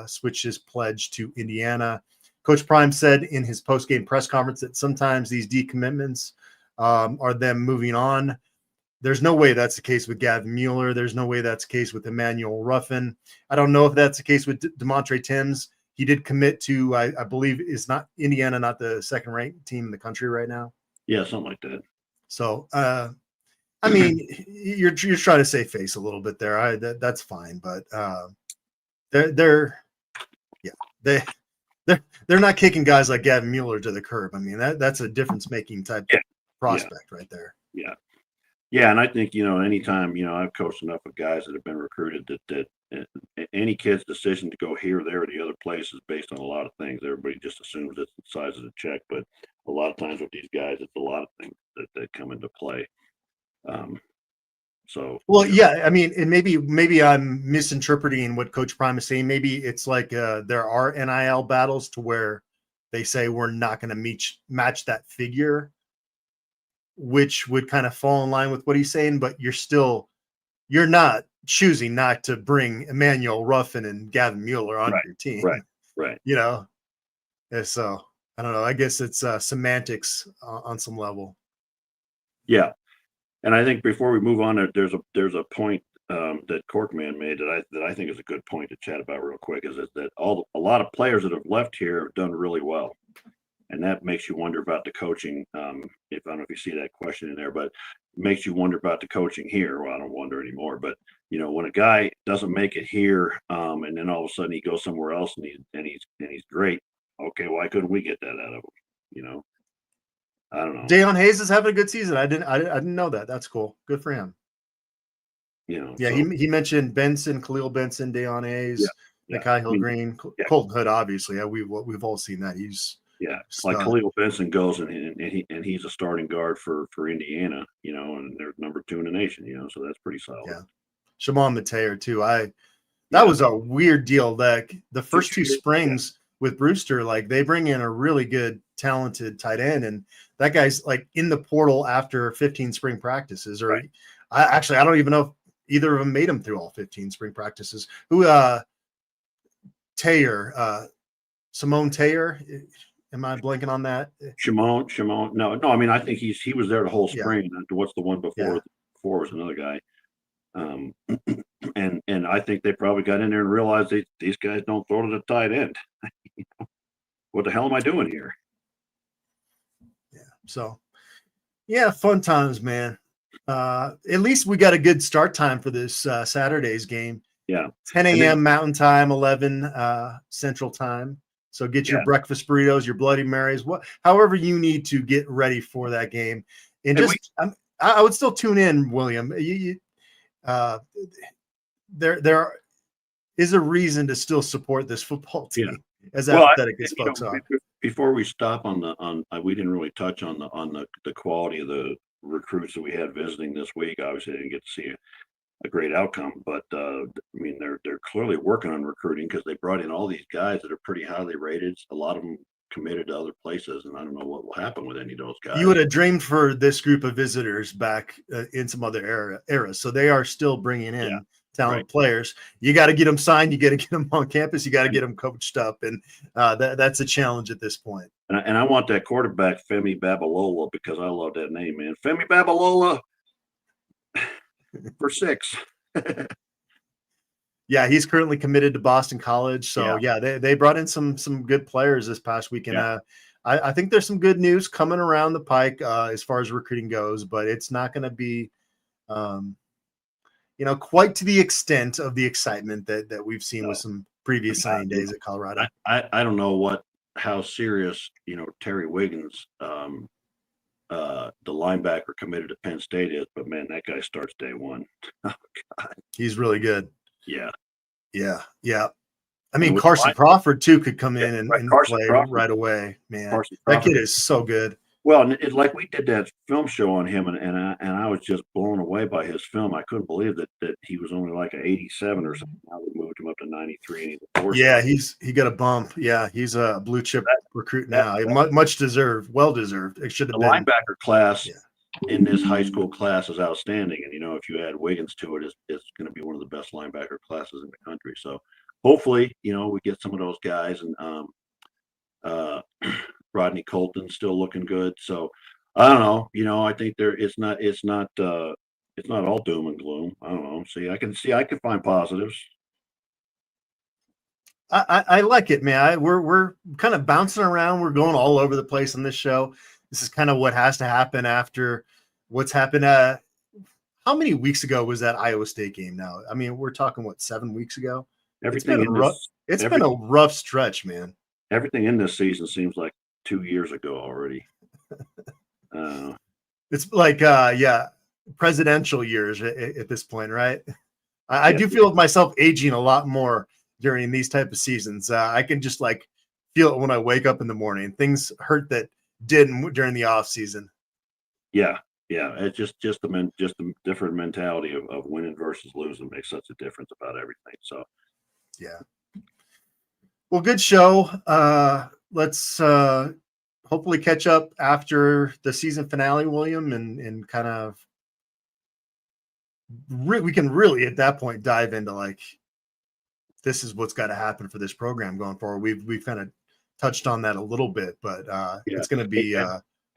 switched his pledge to Indiana. Coach Prime said in his post-game press conference that sometimes these decommitments are them moving on. There's no way that's the case with Gavin Mueller. There's no way that's the case with Emmanuel Ruffin. I don't know if that's the case with DeMontre Timms. He did commit to, I believe, is not Indiana, not the second-ranked team in the country right now. Yeah, something like that. So, you're trying to save face a little bit there. That's fine, but they're not kicking guys like Gavin Mueller to the curb. That's a difference-making type prospect right there. Yeah, and I think anytime I've coached enough of guys that have been recruited that any kid's decision to go here, there, or the other place is based on a lot of things. Everybody just assumes it's the size of the check, but a lot of times with these guys, it's a lot of things that come into play. So, well, yeah, I mean, and maybe I'm misinterpreting what Coach Prime is saying. Maybe it's like there are NIL battles to where they say we're not going to match that figure, which would kind of fall in line with what he's saying, but you're not choosing not to bring Emmanuel Ruffin and Gavin Mueller on your team. Right. You know, and so I don't know. I guess it's semantics on some level. Yeah. And I think before we move on, there's a point that Corkman made that I think is a good point to chat about real quick. Is that a lot of players that have left here have done really well, and that makes you wonder about the coaching. If I don't know if you see that question in there, but it makes you wonder about the coaching here. Well, I don't wonder anymore. But when a guy doesn't make it here, and then all of a sudden he goes somewhere else and he's great. Okay, why couldn't we get that out of him? I don't know. Dayon Hayes is having a good season. I didn't know that. That's cool. Good for him. Yeah, he mentioned Benson, Khalil Benson, Dayon Hayes, Nikai Hill-Green, Colton Hood. Obviously, we've all seen that. He's like Khalil Benson goes and he's a starting guard for Indiana. And they're number 2 in the nation. So that's pretty solid. Yeah, Shimon Mateer too. That was a weird deal. Like the first 2 springs with Brewster, like they bring in a really good, talented tight end, and that guy's like in the portal after 15 spring practices. Or I don't even know if either of them made him through all 15 spring practices. Simone Taylor. Am I blanking on that? Shimon. No. I mean, I think he was there the whole spring. Yeah. What's the one before? Yeah. Before was another guy. And I think they probably got in there and realized these guys don't throw to the tight end. What the hell am I doing here? Yeah. So, fun times, man. At least we got a good start time for this Saturday's game. Yeah. 10 a.m. Mountain Time, 11 Central Time. So get your breakfast burritos, your Bloody Marys, however you need to get ready for that game. And I would still tune in, William. There is a reason to still support this football team, as apathetic as folks are. Before we stop we didn't really touch on the quality of the recruits that we had visiting this week. Obviously, I didn't get to see a great outcome, but I mean, they're clearly working on recruiting because they brought in all these guys that are pretty highly rated. A lot of them committed to other places, and I don't know what will happen with any of those guys. You would have dreamed for this group of visitors back in some other eras. So they are still bringing in talented players. You got to get them signed. You got to get them on campus. You got to get them coached up, and that's a challenge at this point. And I want that quarterback, Femi Babalola, because I love that name, man. Femi Babalola for 6. Yeah, he's currently committed to Boston College. So they brought in some good players this past weekend. I think there's some good news coming around the pike as far as recruiting goes, but it's not going to be, quite to the extent of the excitement that we've seen with some previous signing days at Colorado. I don't know how serious Terry Wiggins, the linebacker committed to Penn State is, but man, that guy starts day one. Oh, God. He's really good. Yeah. I mean, Carson Crawford too could come in and play right away, man. That kid is so good. Well, it's like we did that film show on him, and I was just blown away by his film. I couldn't believe that he was only like an 87 or something. Now we moved him up to 93, and he's a 4. Yeah, he got a bump. Yeah, he's a blue chip recruit now. Much deserved, well deserved. It should have been. The linebacker class in this high school class is outstanding, and if you add Wiggins to it, it's going to be one of the best linebacker classes in the country. So hopefully, we get some of those guys, and Rodney Colton's still looking good. So I don't know. I think it's not all doom and gloom. I don't know. I can find positives. I like it, man. We're kind of bouncing around. We're going all over the place on this show. This is kind of what has to happen after what's happened. How many weeks ago was that Iowa State game now? I mean, we're talking 7 weeks ago? It's been a rough stretch, man. Everything in this season seems like 2 years ago already. It's like presidential years at this point, right? I do feel myself aging a lot more during these type of seasons. I can just like feel it when I wake up in the morning. Things hurt that didn't during the off season. Yeah. It's just the different mentality of winning versus losing makes such a difference about everything. So, yeah. Well, good show. Let's hopefully catch up after the season finale, William, and kind of we can really at that point dive into like this is what's got to happen for this program going forward. We've kind of touched on that a little bit, but it's going to be.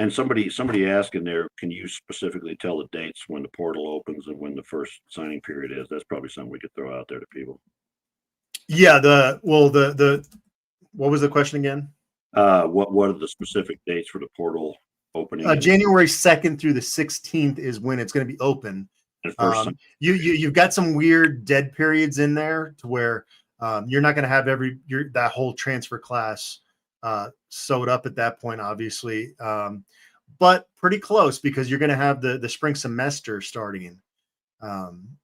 And somebody asking there, can you specifically tell the dates when the portal opens and when the first signing period is? That's probably something we could throw out there to people. Yeah. What was the question again? What are the specific dates for the portal opening? January 2nd through the 16th is when it's going to be open. You've got some weird dead periods in there to where you're not going to have that whole transfer class sewed up at that point, obviously, but pretty close because you're going to have the spring semester starting. When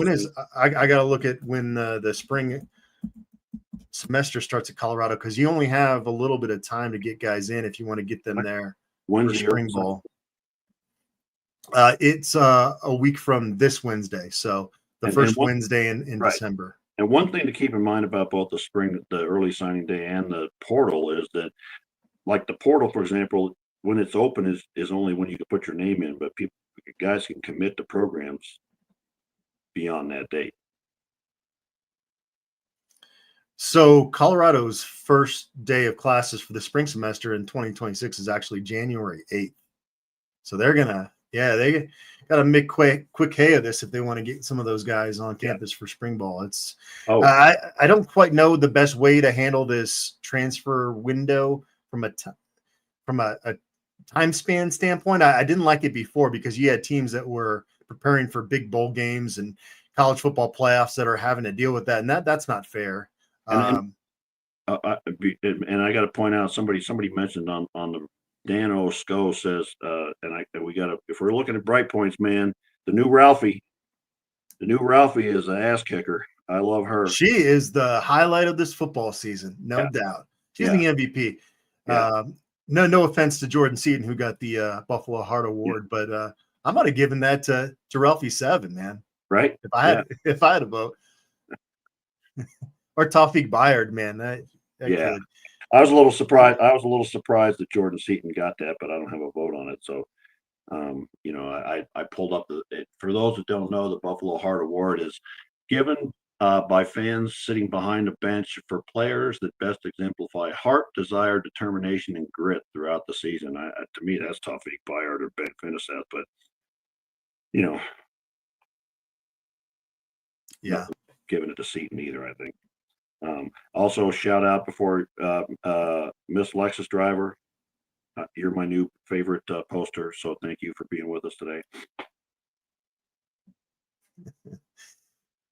is I got to look at when the spring semester starts at Colorado because you only have a little bit of time to get guys in if you want to get them there. When's the spring ball? It's a week from this Wednesday, so the first Wednesday in December. And one thing to keep in mind about both the early signing day and the portal is that, like the portal, for example, when it's open is only when you can put your name in, but guys can commit to programs beyond that date. So Colorado's first day of classes for the spring semester in 2026 is actually January 8th. So they're they got to make quick hay of this if they want to get some of those guys on campus for spring ball. I don't quite know the best way to handle this transfer window from a time span standpoint. I didn't like it before because you had teams that were preparing for big bowl games and college football playoffs that are having to deal with that, and that's not fair. And I got to point out somebody mentioned on the Dan O'Sco says, if we're looking at bright points, man, the new Ralphie is an ass kicker. I love her. She is the highlight of this football season, no doubt. She's the MVP. Yeah. No offense to Jordan Seaton, who got the Buffalo Heart Award, but I might have given that to Ralphie Seven, man. Right? If I had a vote. Or Tawfiq Bayard, man. That kid. I was a little surprised. That Jordan Seaton got that, but I don't have a vote on it. So, I pulled up for those that don't know, the Buffalo Heart Award is given by fans sitting behind a bench for players that best exemplify heart, desire, determination, and grit throughout the season. To me, that's Tawfiq Bayard or Ben Finiseth, but giving it to Seaton either, I think. Also, shout out before Miss Lexus Driver. You're my new favorite poster, so thank you for being with us today.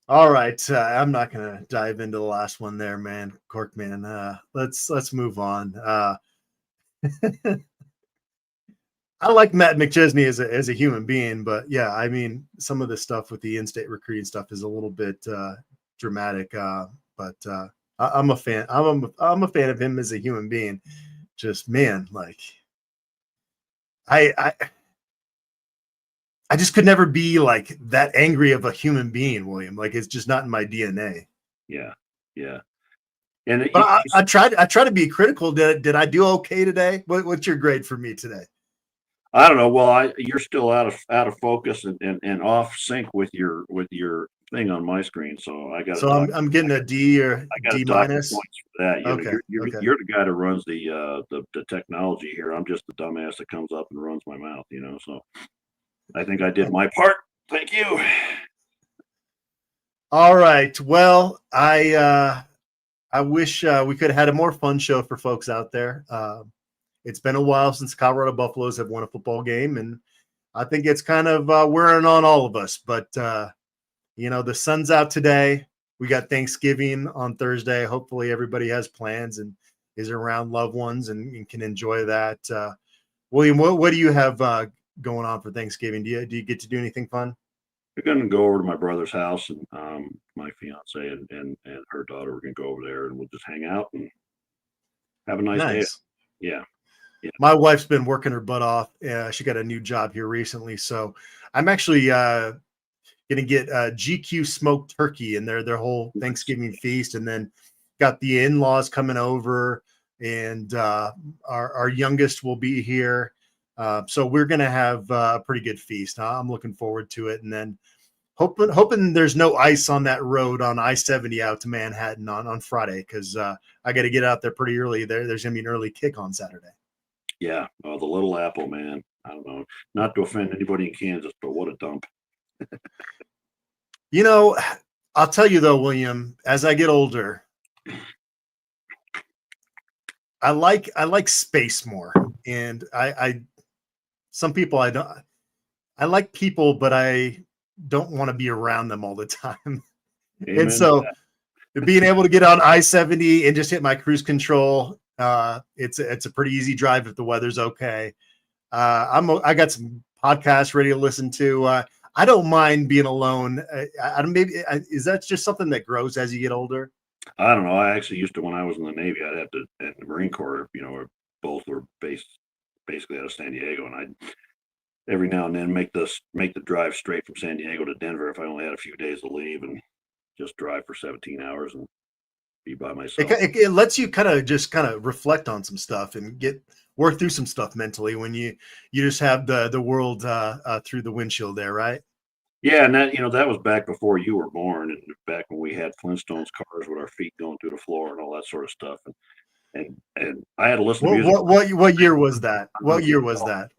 All right, I'm not going to dive into the last one there, man. Cork, man. Let's move on. I like Matt McChesney as a human being, but yeah, I mean, some of the stuff with the in-state recruiting stuff is a little bit dramatic. But I'm a fan. I'm a fan of him as a human being. Just man, like I just could never be like that angry of a human being, William. Like it's just not in my DNA. Yeah. And I try to be critical. Did I do okay today? What's your grade for me today? I don't know. Well, you're still out of focus and off sync with your thing on my screen, so I got. So I'm getting a D or D minus. Points for that. Okay. You're the guy that runs the technology here. I'm just the dumbass that comes up and runs my mouth. So I think I did my part. Thank you. All right. Well, I wish we could have had a more fun show for folks out there. It's been a while since Colorado Buffaloes have won a football game, and I think it's kind of wearing on all of us. But the sun's out today. We got Thanksgiving on Thursday. Hopefully everybody has plans and is around loved ones and can enjoy that. William, what do you have going on for Thanksgiving? Do you get to do anything fun? we're going to go over to my brother's house, and my fiance and her daughter, we're going to go over there, and we'll just hang out and have a nice day. Nice. Yeah. My wife's been working her butt off. She got a new job here recently, so I'm actually going to get GQ smoked turkey in their whole Thanksgiving feast, and then got the in-laws coming over, and our youngest will be here. So we're going to have a pretty good feast. I'm looking forward to it, and then hoping there's no ice on that road on I-70 out to Manhattan on Friday, because I got to get out there pretty early. There's going to be an early kick on Saturday. Yeah. Oh, the Little Apple, man. I don't know. Not to offend anybody in Kansas, but what a dump. You know, I'll tell you though, William, as I get older, I like space more. And some people I like people, but I don't want to be around them all the time. Amen And so to being able to get on I-70 and just hit my cruise control, it's a pretty easy drive if the weather's okay. I got some podcasts ready to listen to. I don't mind being alone. Is that just something that grows as you get older? I don't know. I actually used to, when I was in the Navy, I'd have to, in the Marine Corps, both were based basically out of San Diego, and I'd every now and then make the drive straight from San Diego to Denver if I only had a few days to leave, and just drive for 17 hours and be by myself. It lets you kind of reflect on some stuff and work through some stuff mentally when you just have the world through the windshield there, right? Yeah, and that was back before you were born, and back when we had Flintstones cars with our feet going through the floor and all that sort of stuff. And I had to listen to music. What year was that? What year was that?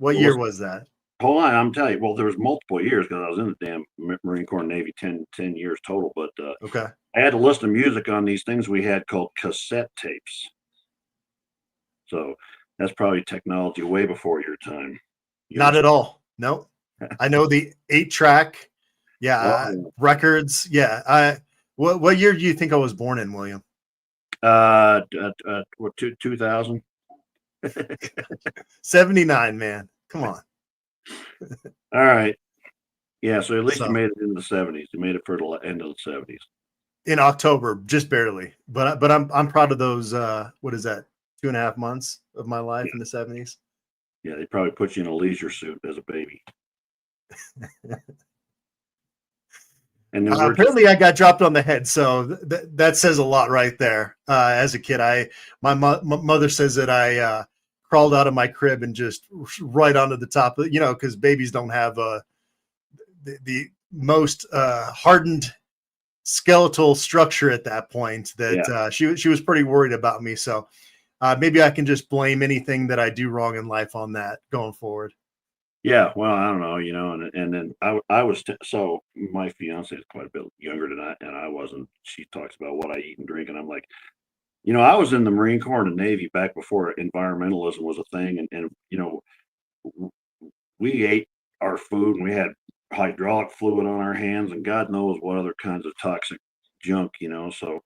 Hold on, I'm telling you. Well, there was multiple years because I was in the damn Marine Corps and Navy 10 years total. But okay, I had to listen to music on these things we had called cassette tapes. So that's probably technology way before your time. Not at all. No, I know the 8-track. Yeah, records. Yeah. What year do you think I was born in, William? 2000. 79, man. Come on. All right. Yeah, so at least you made it into the 70s. You made it for the end of the 70s. In October, just barely. But I'm proud of those. What is that? 2.5 months of my life in the 70s. Yeah, they probably put you in a leisure suit as a baby. And apparently I got dropped on the head, so that says a lot right there. As a kid, my mother says that I crawled out of my crib and just right onto the top of, because babies don't have the most hardened skeletal structure at that point. She was pretty worried about me. So maybe I can just blame anything that I do wrong in life on that going forward. Yeah, well, I don't know, and then I was so my fiance is quite a bit younger than I wasn't. She talks about what I eat and drink, and I'm like, I was in the Marine Corps and the Navy back before environmentalism was a thing, and we ate our food and we had hydraulic fluid on our hands and God knows what other kinds of toxic junk, So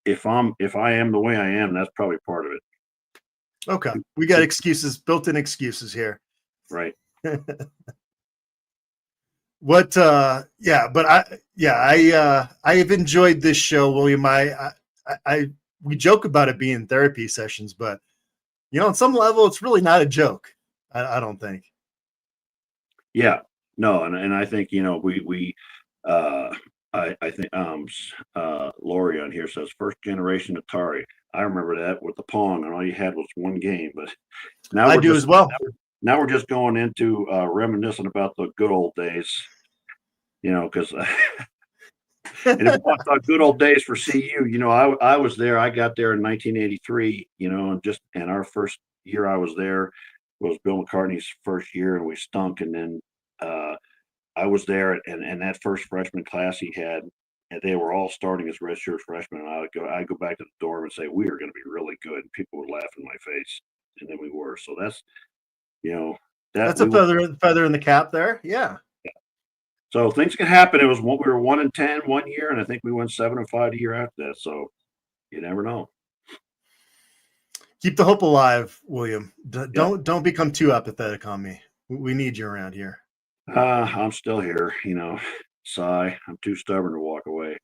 if I am the way I am, that's probably part of it. Okay, we got excuses, built-in excuses here. Right. But I have enjoyed this show, William. We joke about it being therapy sessions, but on some level, it's really not a joke. I don't think. Yeah, no, and I think I think Lori on here says first generation Atari. I remember that with the Pong, and all you had was one game. But now I do as well. Now we're just going into reminiscing about the good old days, because and if I thought good old days for CU, I was there. I got there in 1983, and our first year I was there was Bill McCartney's first year, and we stunk. And then I was there, and that first freshman class he had, and they were all starting as redshirt freshmen. And I'd go back to the dorm and say we are going to be really good, and people would laugh in my face, and then we were. So that's. That's a feather in the cap there. Yeah. So things can happen. We were 1-10 one year, and I think we went 7-5 the year after that. So you never know. Keep the hope alive, William. Don't become too apathetic on me. We need you around here. I'm still here, sigh. I'm too stubborn to walk away.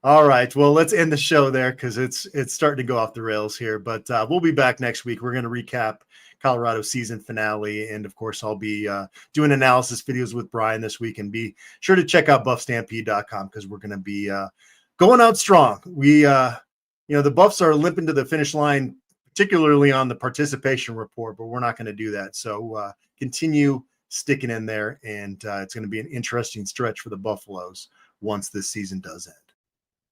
All right. Well, let's end the show there because it's starting to go off the rails here. But we'll be back next week. We're going to recap Colorado season finale, and of course, I'll be doing analysis videos with Brian this week. And be sure to check out BuffStampede.com because we're going to be going out strong. We, the Buffs are limping to the finish line, particularly on the participation report, but we're not going to do that. So continue sticking in there, and it's going to be an interesting stretch for the Buffaloes once this season does end.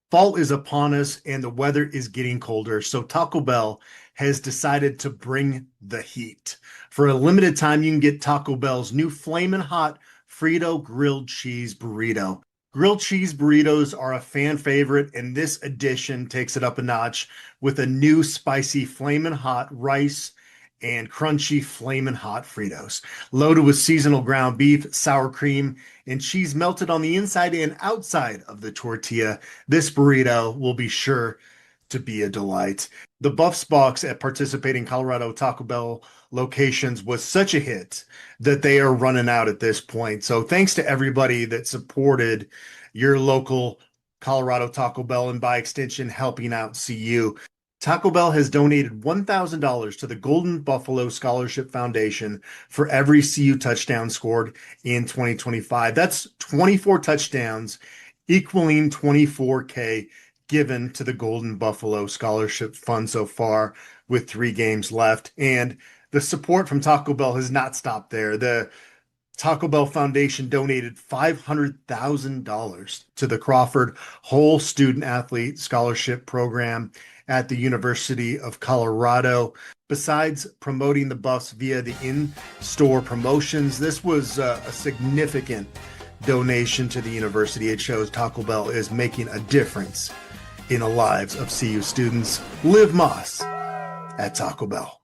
Fall is upon us and the weather is getting colder, so Taco Bell has decided to bring the heat. For a limited time, you can get Taco Bell's new Flamin' Hot Frito Grilled Cheese Burrito. Grilled cheese burritos are a fan favorite, and this edition takes it up a notch with a new spicy Flamin' Hot rice and crunchy Flamin' Hot Fritos. Loaded with seasonal ground beef, sour cream, and cheese melted on the inside and outside of the tortilla, this burrito will be sure to be a delight. The Buffs box at participating Colorado Taco Bell locations was such a hit that they are running out at this point. So thanks to everybody that supported your local Colorado Taco Bell and by extension helping out CU. Taco Bell has donated $1,000 to the Golden Buffalo Scholarship Foundation for every CU touchdown scored in 2025. That's 24 touchdowns, equaling $24K given to the Golden Buffalo Scholarship Fund so far with 3 games left. And the support from Taco Bell has not stopped there. The Taco Bell Foundation donated $500,000 to the Crawford Whole Student Athlete Scholarship Program at the University of Colorado. Besides promoting the Buffs via the in-store promotions, this was a significant donation to the university. It shows Taco Bell is making a difference in the lives of CU students. Live Moss at Taco Bell.